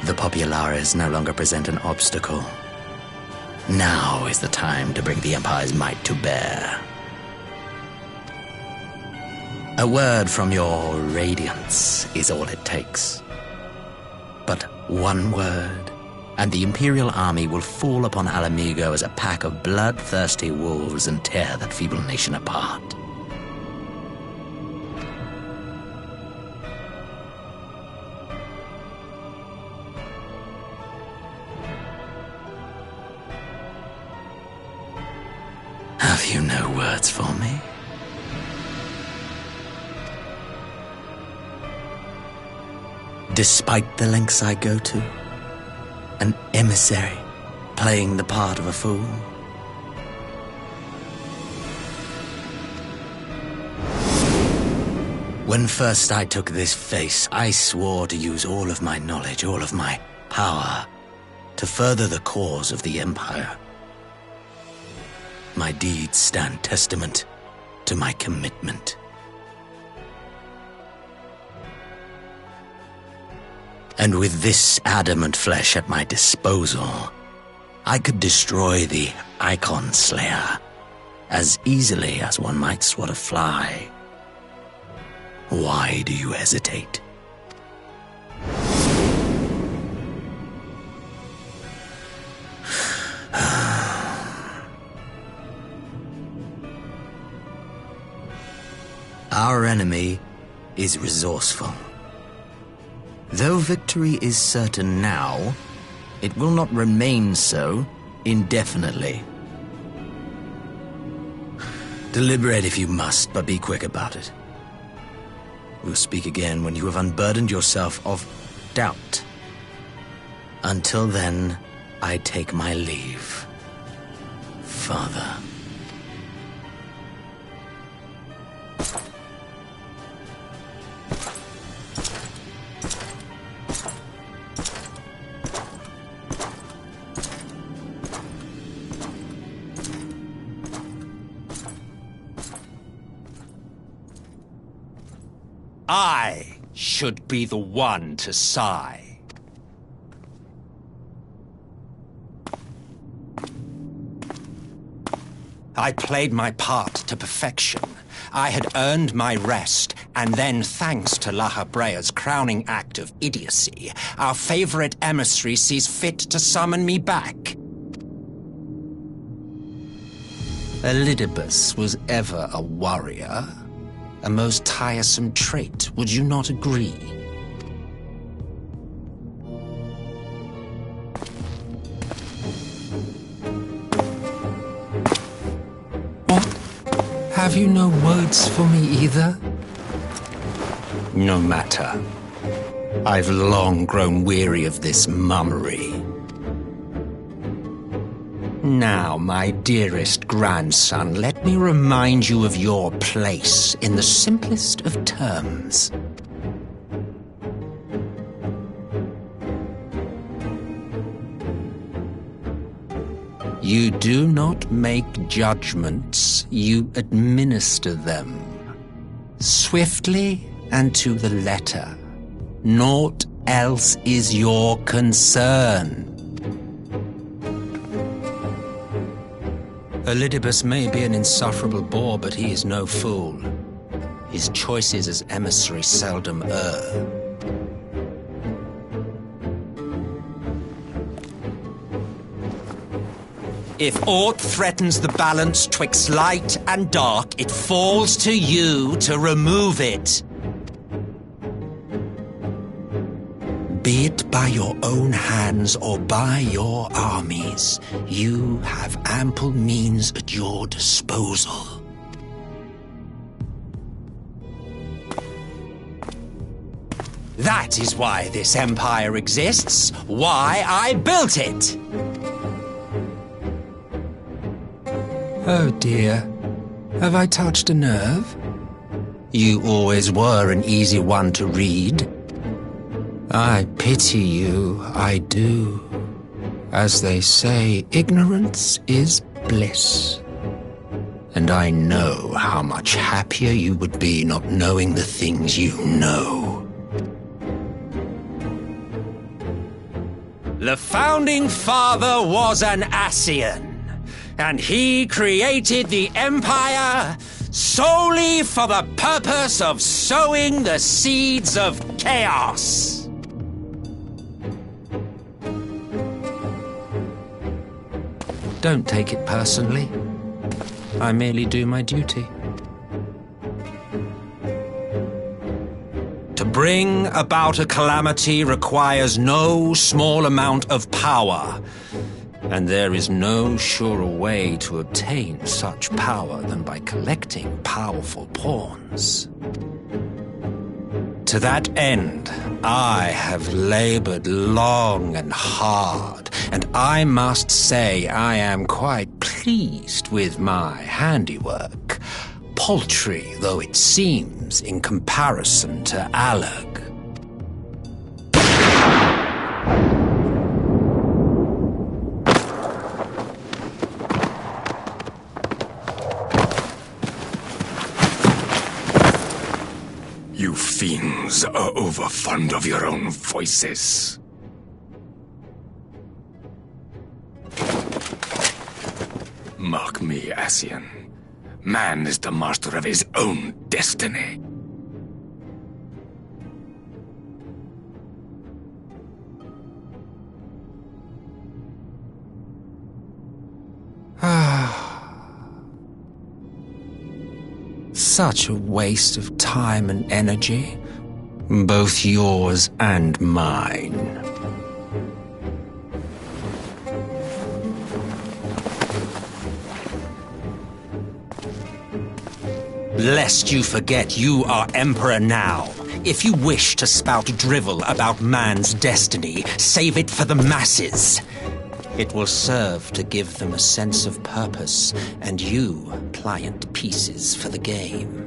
The Populares no longer present an obstacle. Now is the time to bring the Empire's might to bear. A word from your Radiance is all it takes. But one word, and the Imperial army will fall upon Alamigo as a pack of bloodthirsty wolves and tear that feeble nation apart. Have you no words for me? Despite the lengths I go to, an emissary playing the part of a fool. When first I took this face, I swore to use all of my knowledge, all of my power, to further the cause of the Empire. My deeds stand testament to my commitment. And with this adamant flesh at my disposal, I could destroy the Icon Slayer as easily as one might swat a fly. Why do you hesitate? Our enemy is resourceful. Though victory is certain now, it will not remain so indefinitely. Deliberate if you must, but be quick about it. We'll speak again when you have unburdened yourself of doubt. Until then, I take my leave, Father. I should be the one to sigh. I played my part to perfection. I had earned my rest, and then, thanks to La Habrea's crowning act of idiocy, our favorite emissary sees fit to summon me back. Elidibus was ever a warrior. A most tiresome trait, would you not agree? What? Have you no words for me either? No matter. I've long grown weary of this mummery. Now, my dearest grandson, let me remind you of your place in the simplest of terms. You do not make judgments, you administer them. Swiftly and to the letter. Naught else is your concern. Elidibus may be an insufferable bore, but he is no fool. His choices as emissary seldom err. If aught threatens the balance twixt light and dark, it falls to you to remove it. Be it by your own hands or by your armies, you have ample means at your disposal. That is why this empire exists, why I built it. Oh dear, have I touched a nerve? You always were an easy one to read. I pity you, I do. As they say, ignorance is bliss. And I know how much happier you would be not knowing the things you know. The founding father was an Ascian, and he created the Empire solely for the purpose of sowing the seeds of chaos. Don't take it personally. I merely do my duty. To bring about a calamity requires no small amount of power. And there is no surer way to obtain such power than by collecting powerful pawns. To that end, I have labored long and hard, and I must say I am quite pleased with my handiwork, paltry though it seems in comparison to Alec. You fiends are overfond of your own voices. Mark me, Ascian. Man is the master of his own destiny. Such a waste of time and energy, both yours and mine. Lest you forget you are Emperor now. If you wish to spout drivel about man's destiny, save it for the masses. It will serve to give them a sense of purpose, and you pliant pieces for the game.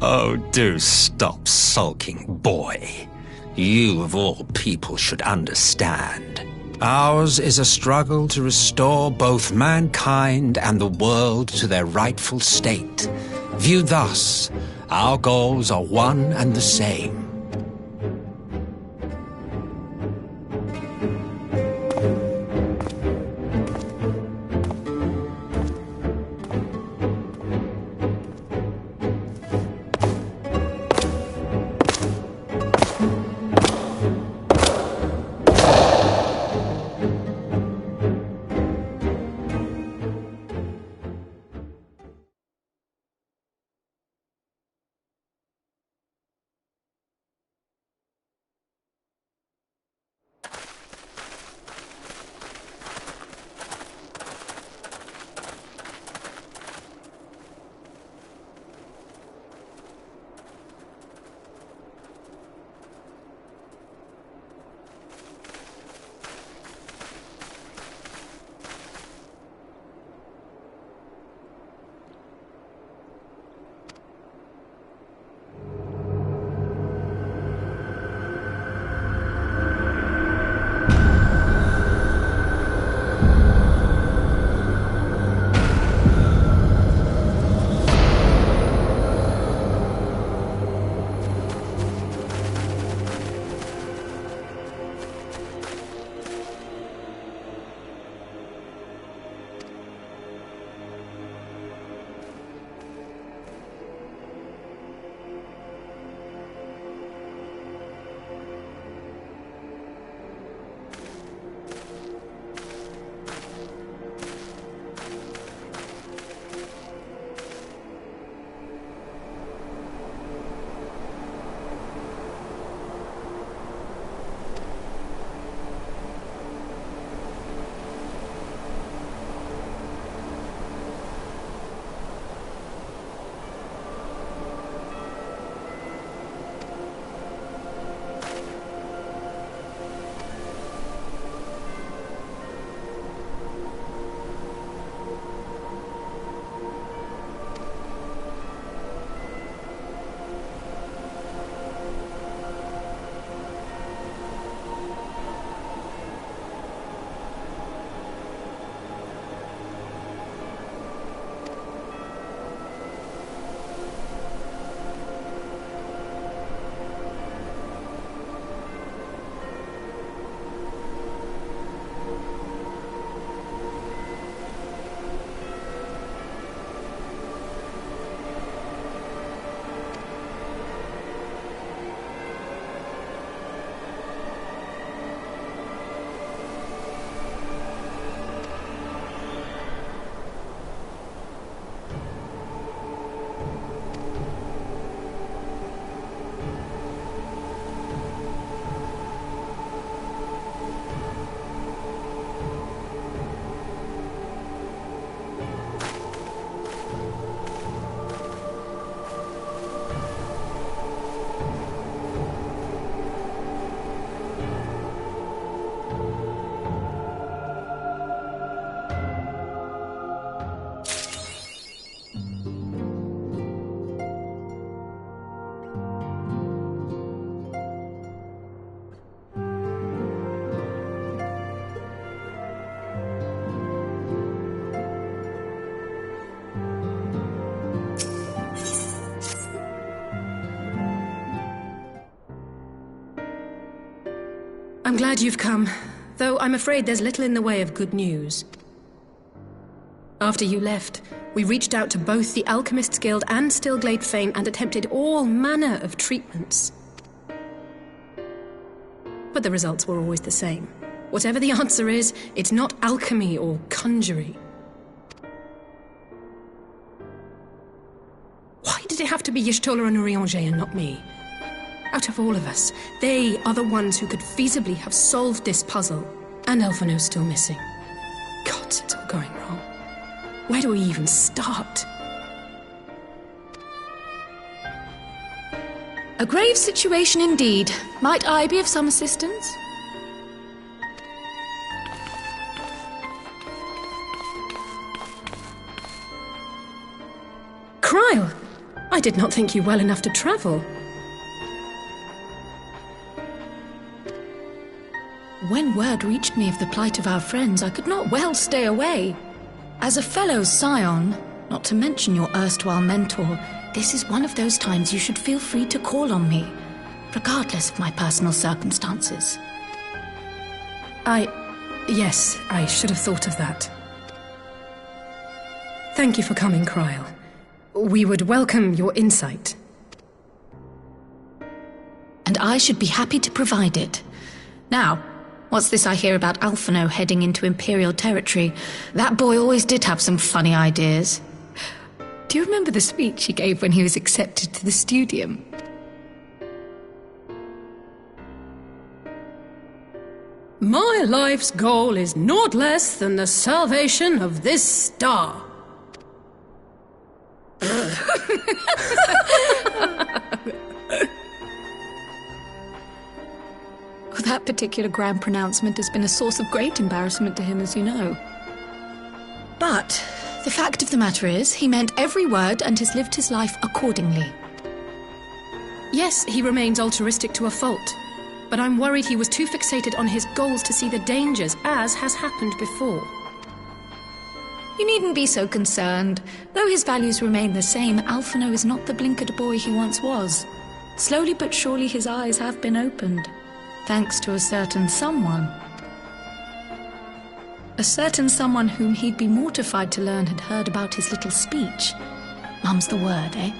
Oh, do stop sulking, boy. You, of all people, should understand. Ours is a struggle to restore both mankind and the world to their rightful state. Viewed thus, our goals are one and the same. I'm glad you've come, though I'm afraid there's little in the way of good news. After you left, we reached out to both the Alchemists Guild and Stillglade Fane and attempted all manner of treatments. But the results were always the same. Whatever the answer is, it's not alchemy or conjury. Why did it have to be Y'shtola and Urianger and not me? Out of all of us, they are the ones who could feasibly have solved this puzzle. And Elfino's still missing. Gods, it's all going wrong. Where do we even start? A grave situation indeed. Might I be of some assistance? Kryle! I did not think you well enough to travel. When word reached me of the plight of our friends, I could not well stay away. As a fellow scion, not to mention your erstwhile mentor, this is one of those times you should feel free to call on me, regardless of my personal circumstances. Yes, I should have thought of that. Thank you for coming, Kryle. We would welcome your insight. And I should be happy to provide it. Now, what's this I hear about Alphino heading into Imperial territory? That boy always did have some funny ideas. Do you remember the speech he gave when he was accepted to the Studium? My life's goal is naught less than the salvation of this star. That particular grand pronouncement has been a source of great embarrassment to him, as you know. But the fact of the matter is, he meant every word and has lived his life accordingly. Yes, he remains altruistic to a fault, but I'm worried he was too fixated on his goals to see the dangers, as has happened before. You needn't be so concerned. Though his values remain the same, Alphino is not the blinkered boy he once was. Slowly but surely his eyes have been opened, thanks to a certain someone. A certain someone whom he'd be mortified to learn had heard about his little speech. Mum's the word, eh?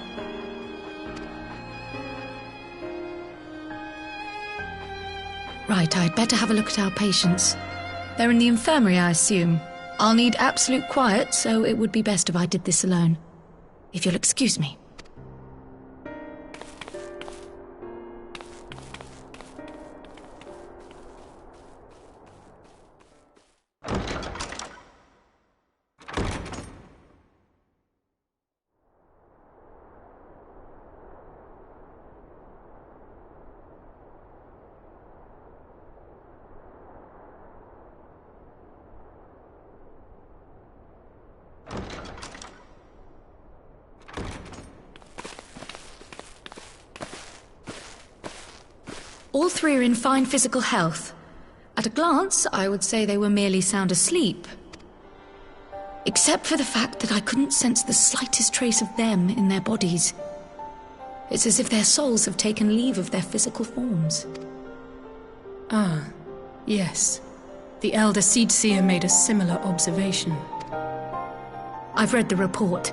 Right, I'd better have a look at our patients. They're in the infirmary, I assume. I'll need absolute quiet, so it would be best if I did this alone. If you'll excuse me. All three are in fine physical health. At a glance, I would say they were merely sound asleep. Except for the fact that I couldn't sense the slightest trace of them in their bodies. It's as if their souls have taken leave of their physical forms. Ah, yes. The Elder Seedseer made a similar observation. I've read the report.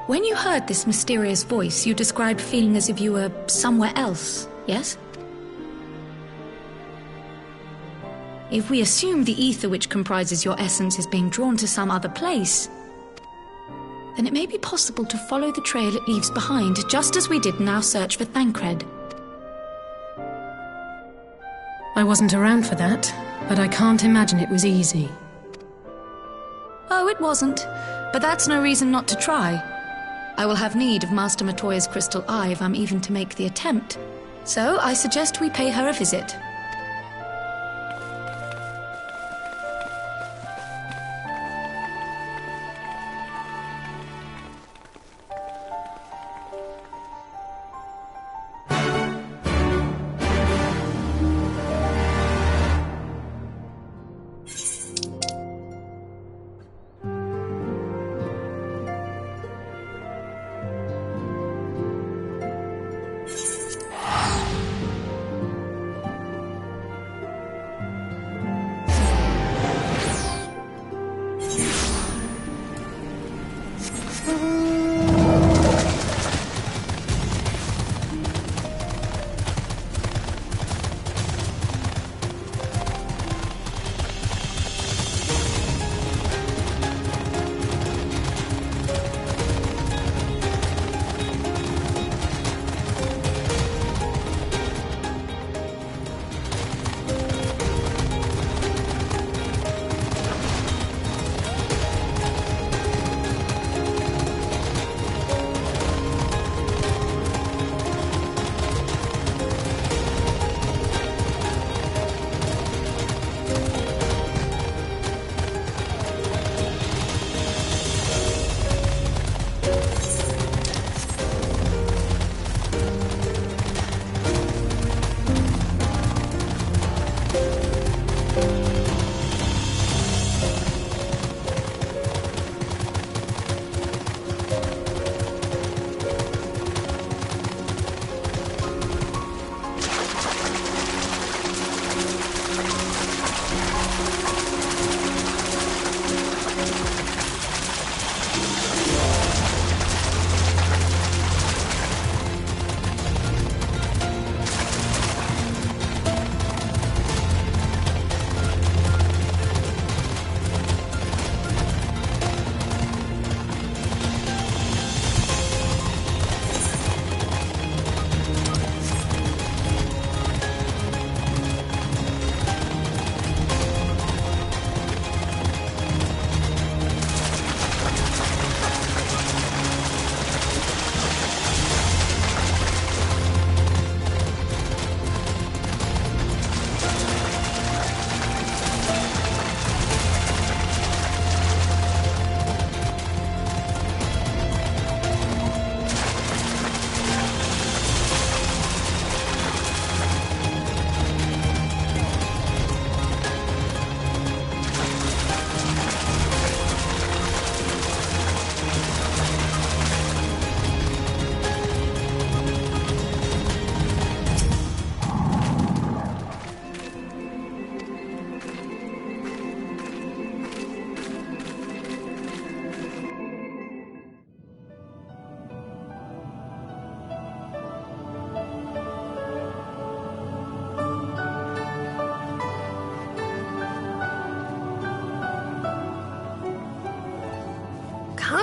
When you heard this mysterious voice, you described feeling as if you were somewhere else, yes? If we assume the ether which comprises your essence is being drawn to some other place, then it may be possible to follow the trail it leaves behind, just as we did in our search for Thancred. I wasn't around for that, but I can't imagine it was easy. Oh, it wasn't. But that's no reason not to try. I will have need of Master Matoya's crystal eye if I'm even to make the attempt. So I suggest we pay her a visit.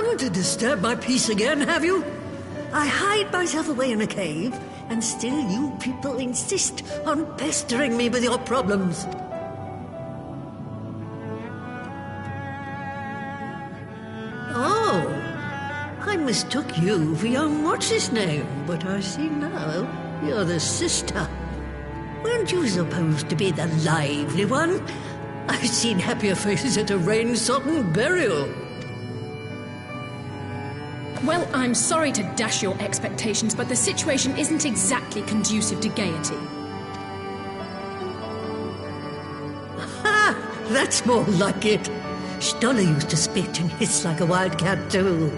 begun to disturb my peace again, have you? I hide myself away in a cave, and still you people insist on pestering me with your problems. Oh, I mistook you for young what's-his-name, but I see now you're the sister. Weren't you supposed to be the lively one? I've seen happier faces at a rain-sodden burial. Well, I'm sorry to dash your expectations, but the situation isn't exactly conducive to gaiety. Ha! That's more like it. Stoller used to spit and hiss like a wildcat too.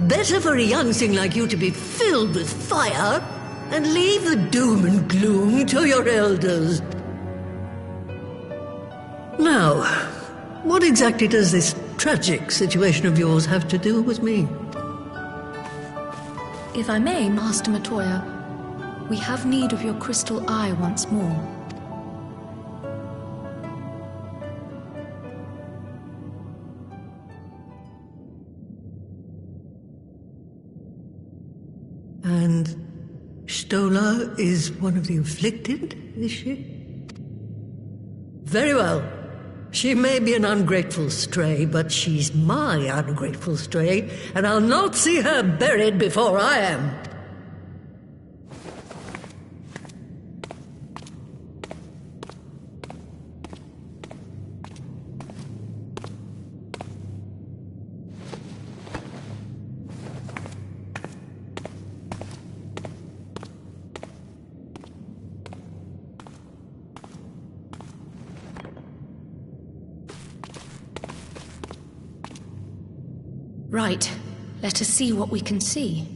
Better for a young thing like you to be filled with fire and leave the doom and gloom to your elders. Now, what exactly does this tragic situation of yours have to do with me? If I may, Master Matoya, we have need of your crystal eye once more. And Stoller is one of the afflicted, is she? Very well. She may be an ungrateful stray, but she's my ungrateful stray, and I'll not see her buried before I am. Right. Let us see what we can see.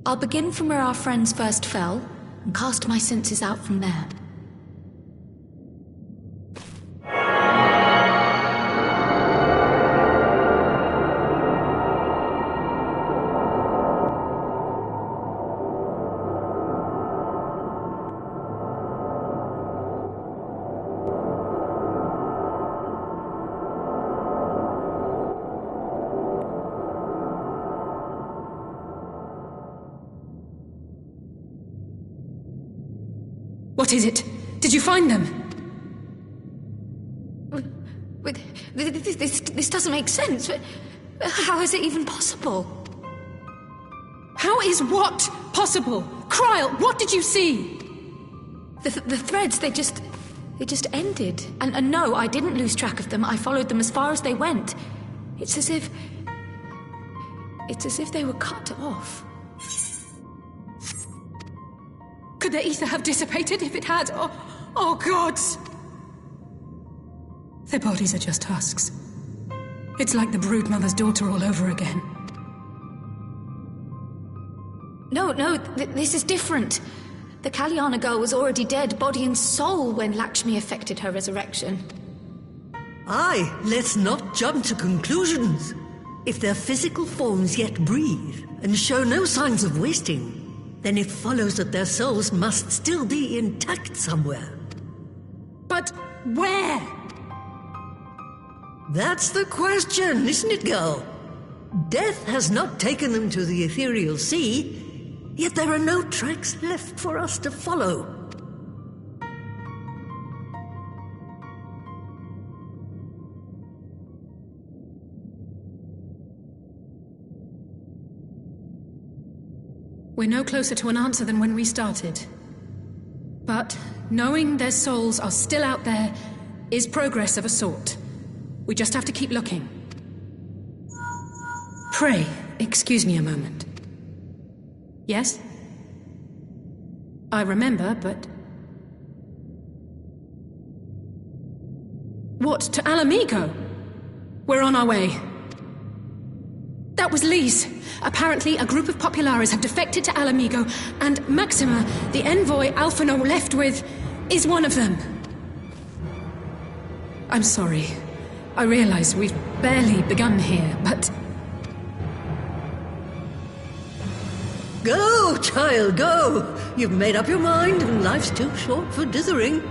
I'll begin from where our friends first fell, and cast my senses out from there. What is it? Did you find them? This doesn't make sense. How is it even possible? How is what possible? Kryl, what did you see? The threads, they just ended. And no, I didn't lose track of them. I followed them as far as they went. It's as if they were cut off. Could the ether have dissipated? If it had, oh gods! Their bodies are just husks. It's like the broodmother's daughter all over again. No, this is different. The Kalyana girl was already dead, body and soul, when Lakshmi effected her resurrection. Aye, let's not jump to conclusions. If their physical forms yet breathe and show no signs of wasting, then it follows that their souls must still be intact somewhere. But where? That's the question, isn't it, girl? Death has not taken them to the ethereal sea, yet there are no tracks left for us to follow. We're no closer to an answer than when we started. But knowing their souls are still out there is progress of a sort. We just have to keep looking. Pray, excuse me a moment. Yes? I remember, but... What, to Alamigo? We're on our way. That was Lise. Apparently, a group of Populares have defected to Alamigo, and Maxima, the envoy Alphino left with, is one of them. I'm sorry. I realize we've barely begun here, but... Go, child, go! You've made up your mind, and life's too short for dithering.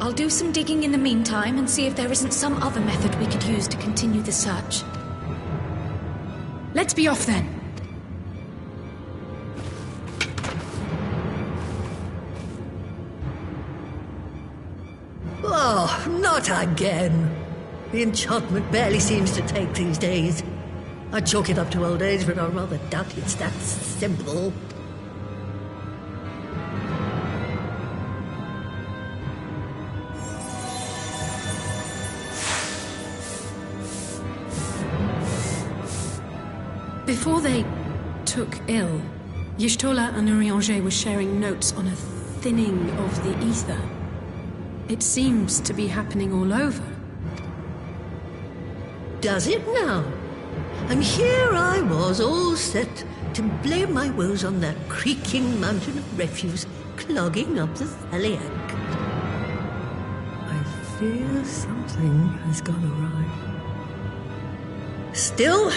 I'll do some digging in the meantime and see if there isn't some other method we could use to continue the search. Let's be off then. Oh, not again. The enchantment barely seems to take these days. I chalk it up to old age, but I rather doubt it's that simple. Before they took ill, Y'shtola and Urianger were sharing notes on a thinning of the ether. It seems to be happening all over. Does it now? And here I was, all set to blame my woes on that creaking mountain of refuse clogging up the Thaliac. I fear something has gone awry. Still,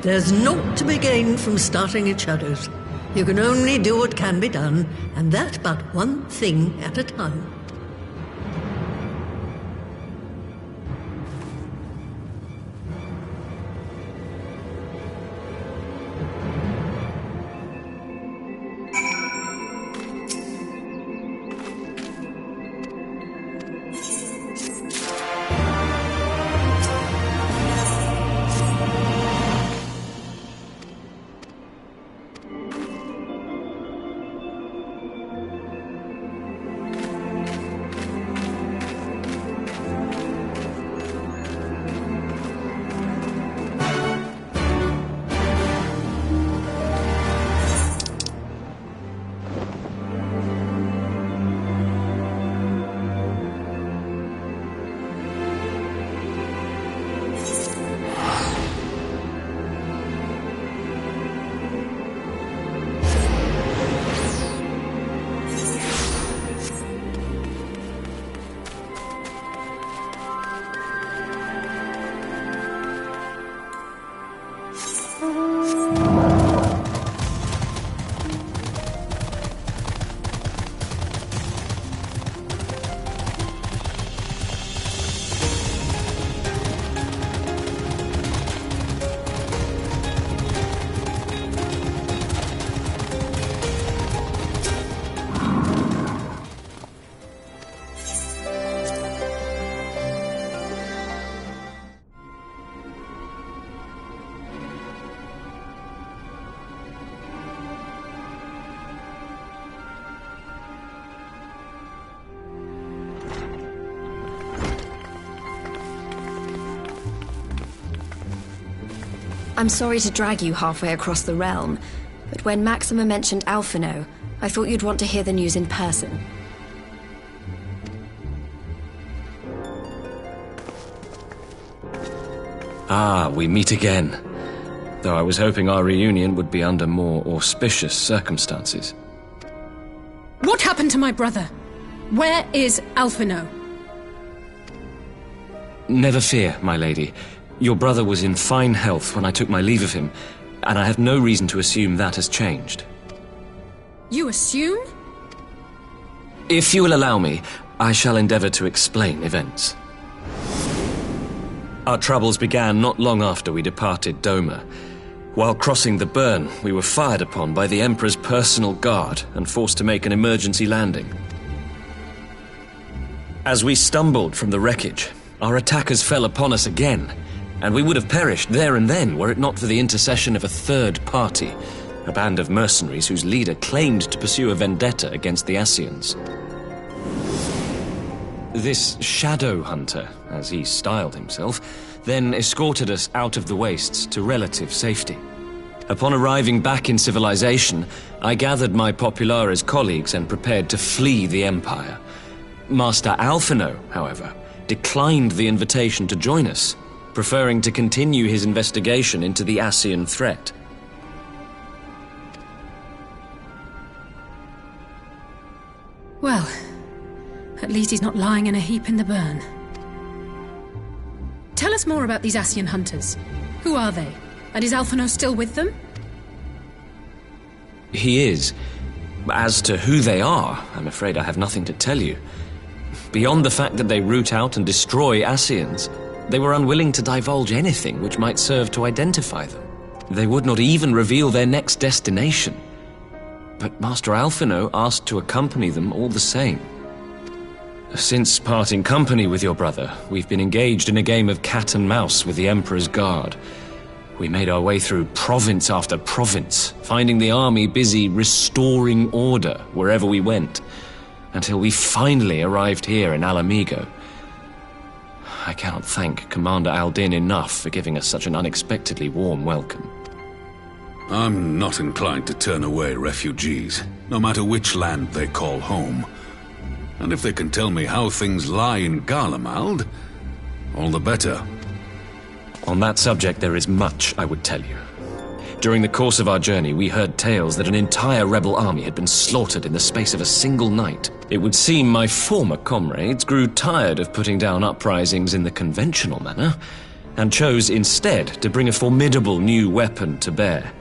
there's naught to be gained from starting at shadows. You can only do what can be done, and that but one thing at a time. I'm sorry to drag you halfway across the realm, but when Maxima mentioned Alphino, I thought you'd want to hear the news in person. Ah, we meet again. Though I was hoping our reunion would be under more auspicious circumstances. What happened to my brother? Where is Alphino? Never fear, my lady. Your brother was in fine health when I took my leave of him, and I have no reason to assume that has changed. You assume? If you will allow me, I shall endeavor to explain events. Our troubles began not long after we departed Doma. While crossing the burn, we were fired upon by the Emperor's personal guard and forced to make an emergency landing. As we stumbled from the wreckage, our attackers fell upon us again, and we would have perished there and then were it not for the intercession of a third party, a band of mercenaries whose leader claimed to pursue a vendetta against the Ascians. This shadow hunter, as he styled himself, then escorted us out of the wastes to relative safety. Upon arriving back in civilization, I gathered my Populares colleagues and prepared to flee the Empire. Master Alphino, however, declined the invitation to join us, preferring to continue his investigation into the Ascian threat. Well, at least he's not lying in a heap in the burn. Tell us more about these Ascian hunters. Who are they? And is Alphino still with them? He is. As to who they are, I'm afraid I have nothing to tell you. Beyond the fact that they root out and destroy Ascians, they were unwilling to divulge anything which might serve to identify them. They would not even reveal their next destination. But Master Alphino asked to accompany them all the same. Since parting company with your brother, we've been engaged in a game of cat and mouse with the Emperor's Guard. We made our way through province after province, finding the army busy restoring order wherever we went, until we finally arrived here in Alamigo. I cannot thank Commander Aldin enough for giving us such an unexpectedly warm welcome. I'm not inclined to turn away refugees, no matter which land they call home. And if they can tell me how things lie in Garlemald, all the better. On that subject, there is much I would tell you. During the course of our journey, we heard tales that an entire rebel army had been slaughtered in the space of a single night. It would seem my former comrades grew tired of putting down uprisings in the conventional manner, and chose instead to bring a formidable new weapon to bear.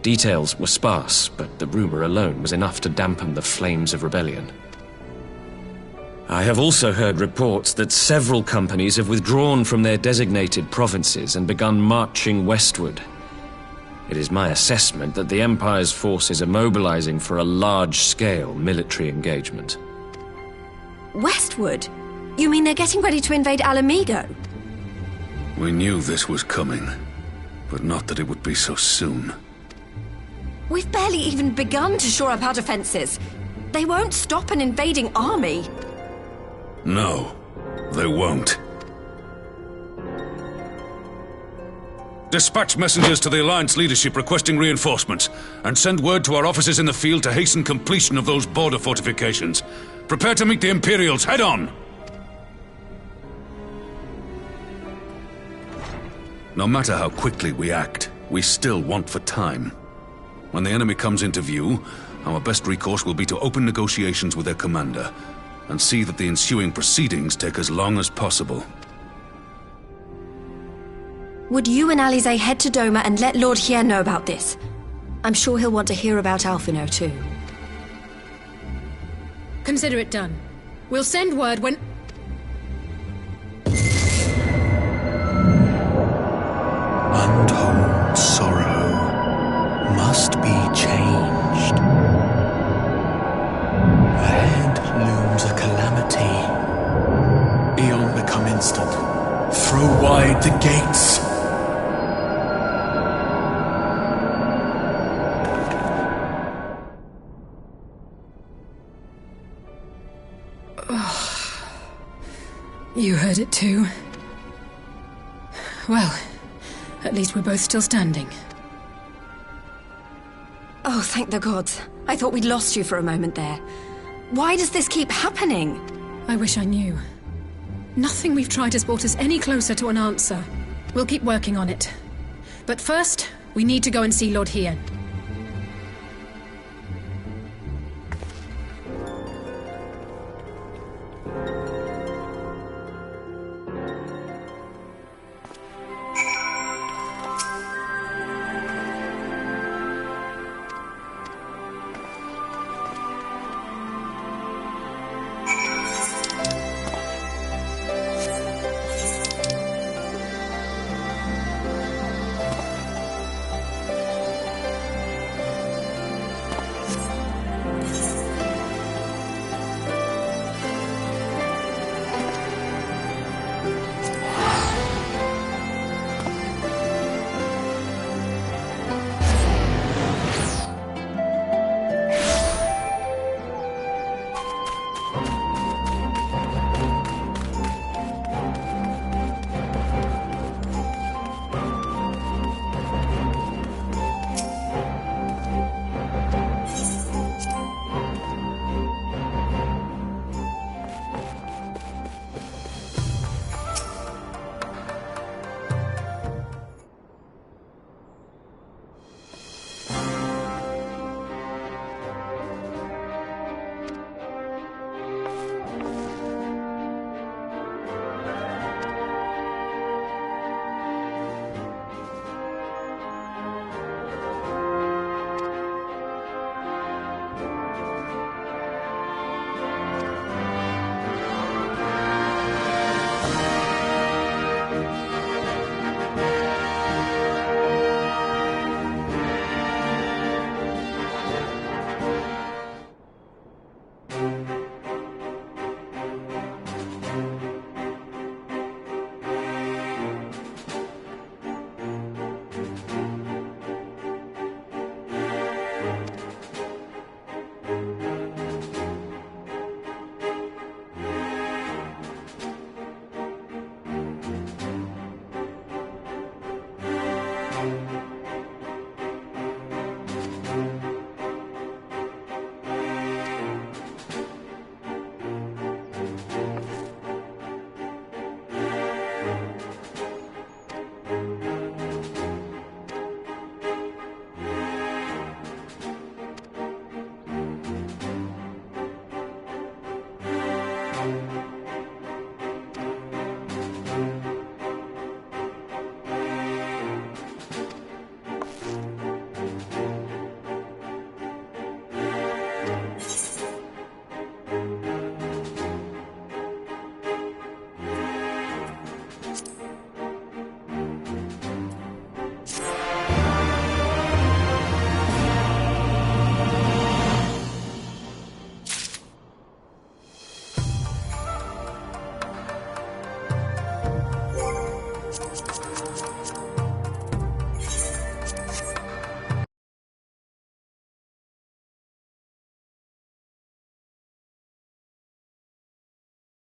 Details were sparse, but the rumor alone was enough to dampen the flames of rebellion. I have also heard reports that several companies have withdrawn from their designated provinces and begun marching westward. It is my assessment that the Empire's forces are mobilizing for a large-scale military engagement. Westward? You mean they're getting ready to invade Alamigo? We knew this was coming, but not that it would be so soon. We've barely even begun to shore up our defenses. They won't stop an invading army. No, they won't. Dispatch messengers to the Alliance leadership requesting reinforcements, and send word to our officers in the field to hasten completion of those border fortifications. Prepare to meet the Imperials head on! No matter how quickly we act, we still want for time. When the enemy comes into view, our best recourse will be to open negotiations with their commander, and see that the ensuing proceedings take as long as possible. Would you and Alize head to Doma and let Lord Hien know about this? I'm sure he'll want to hear about Alphino too. Consider it done. We'll send word when... Untold sorrow must be changed. Ahead looms a calamity. Beyond become instant. Throw wide the gates. You heard it too. Well, at least we're both still standing. Oh, thank the gods. I thought we'd lost you for a moment there. Why does this keep happening? I wish I knew. Nothing we've tried has brought us any closer to an answer. We'll keep working on it. But first, we need to go and see Lord Hien.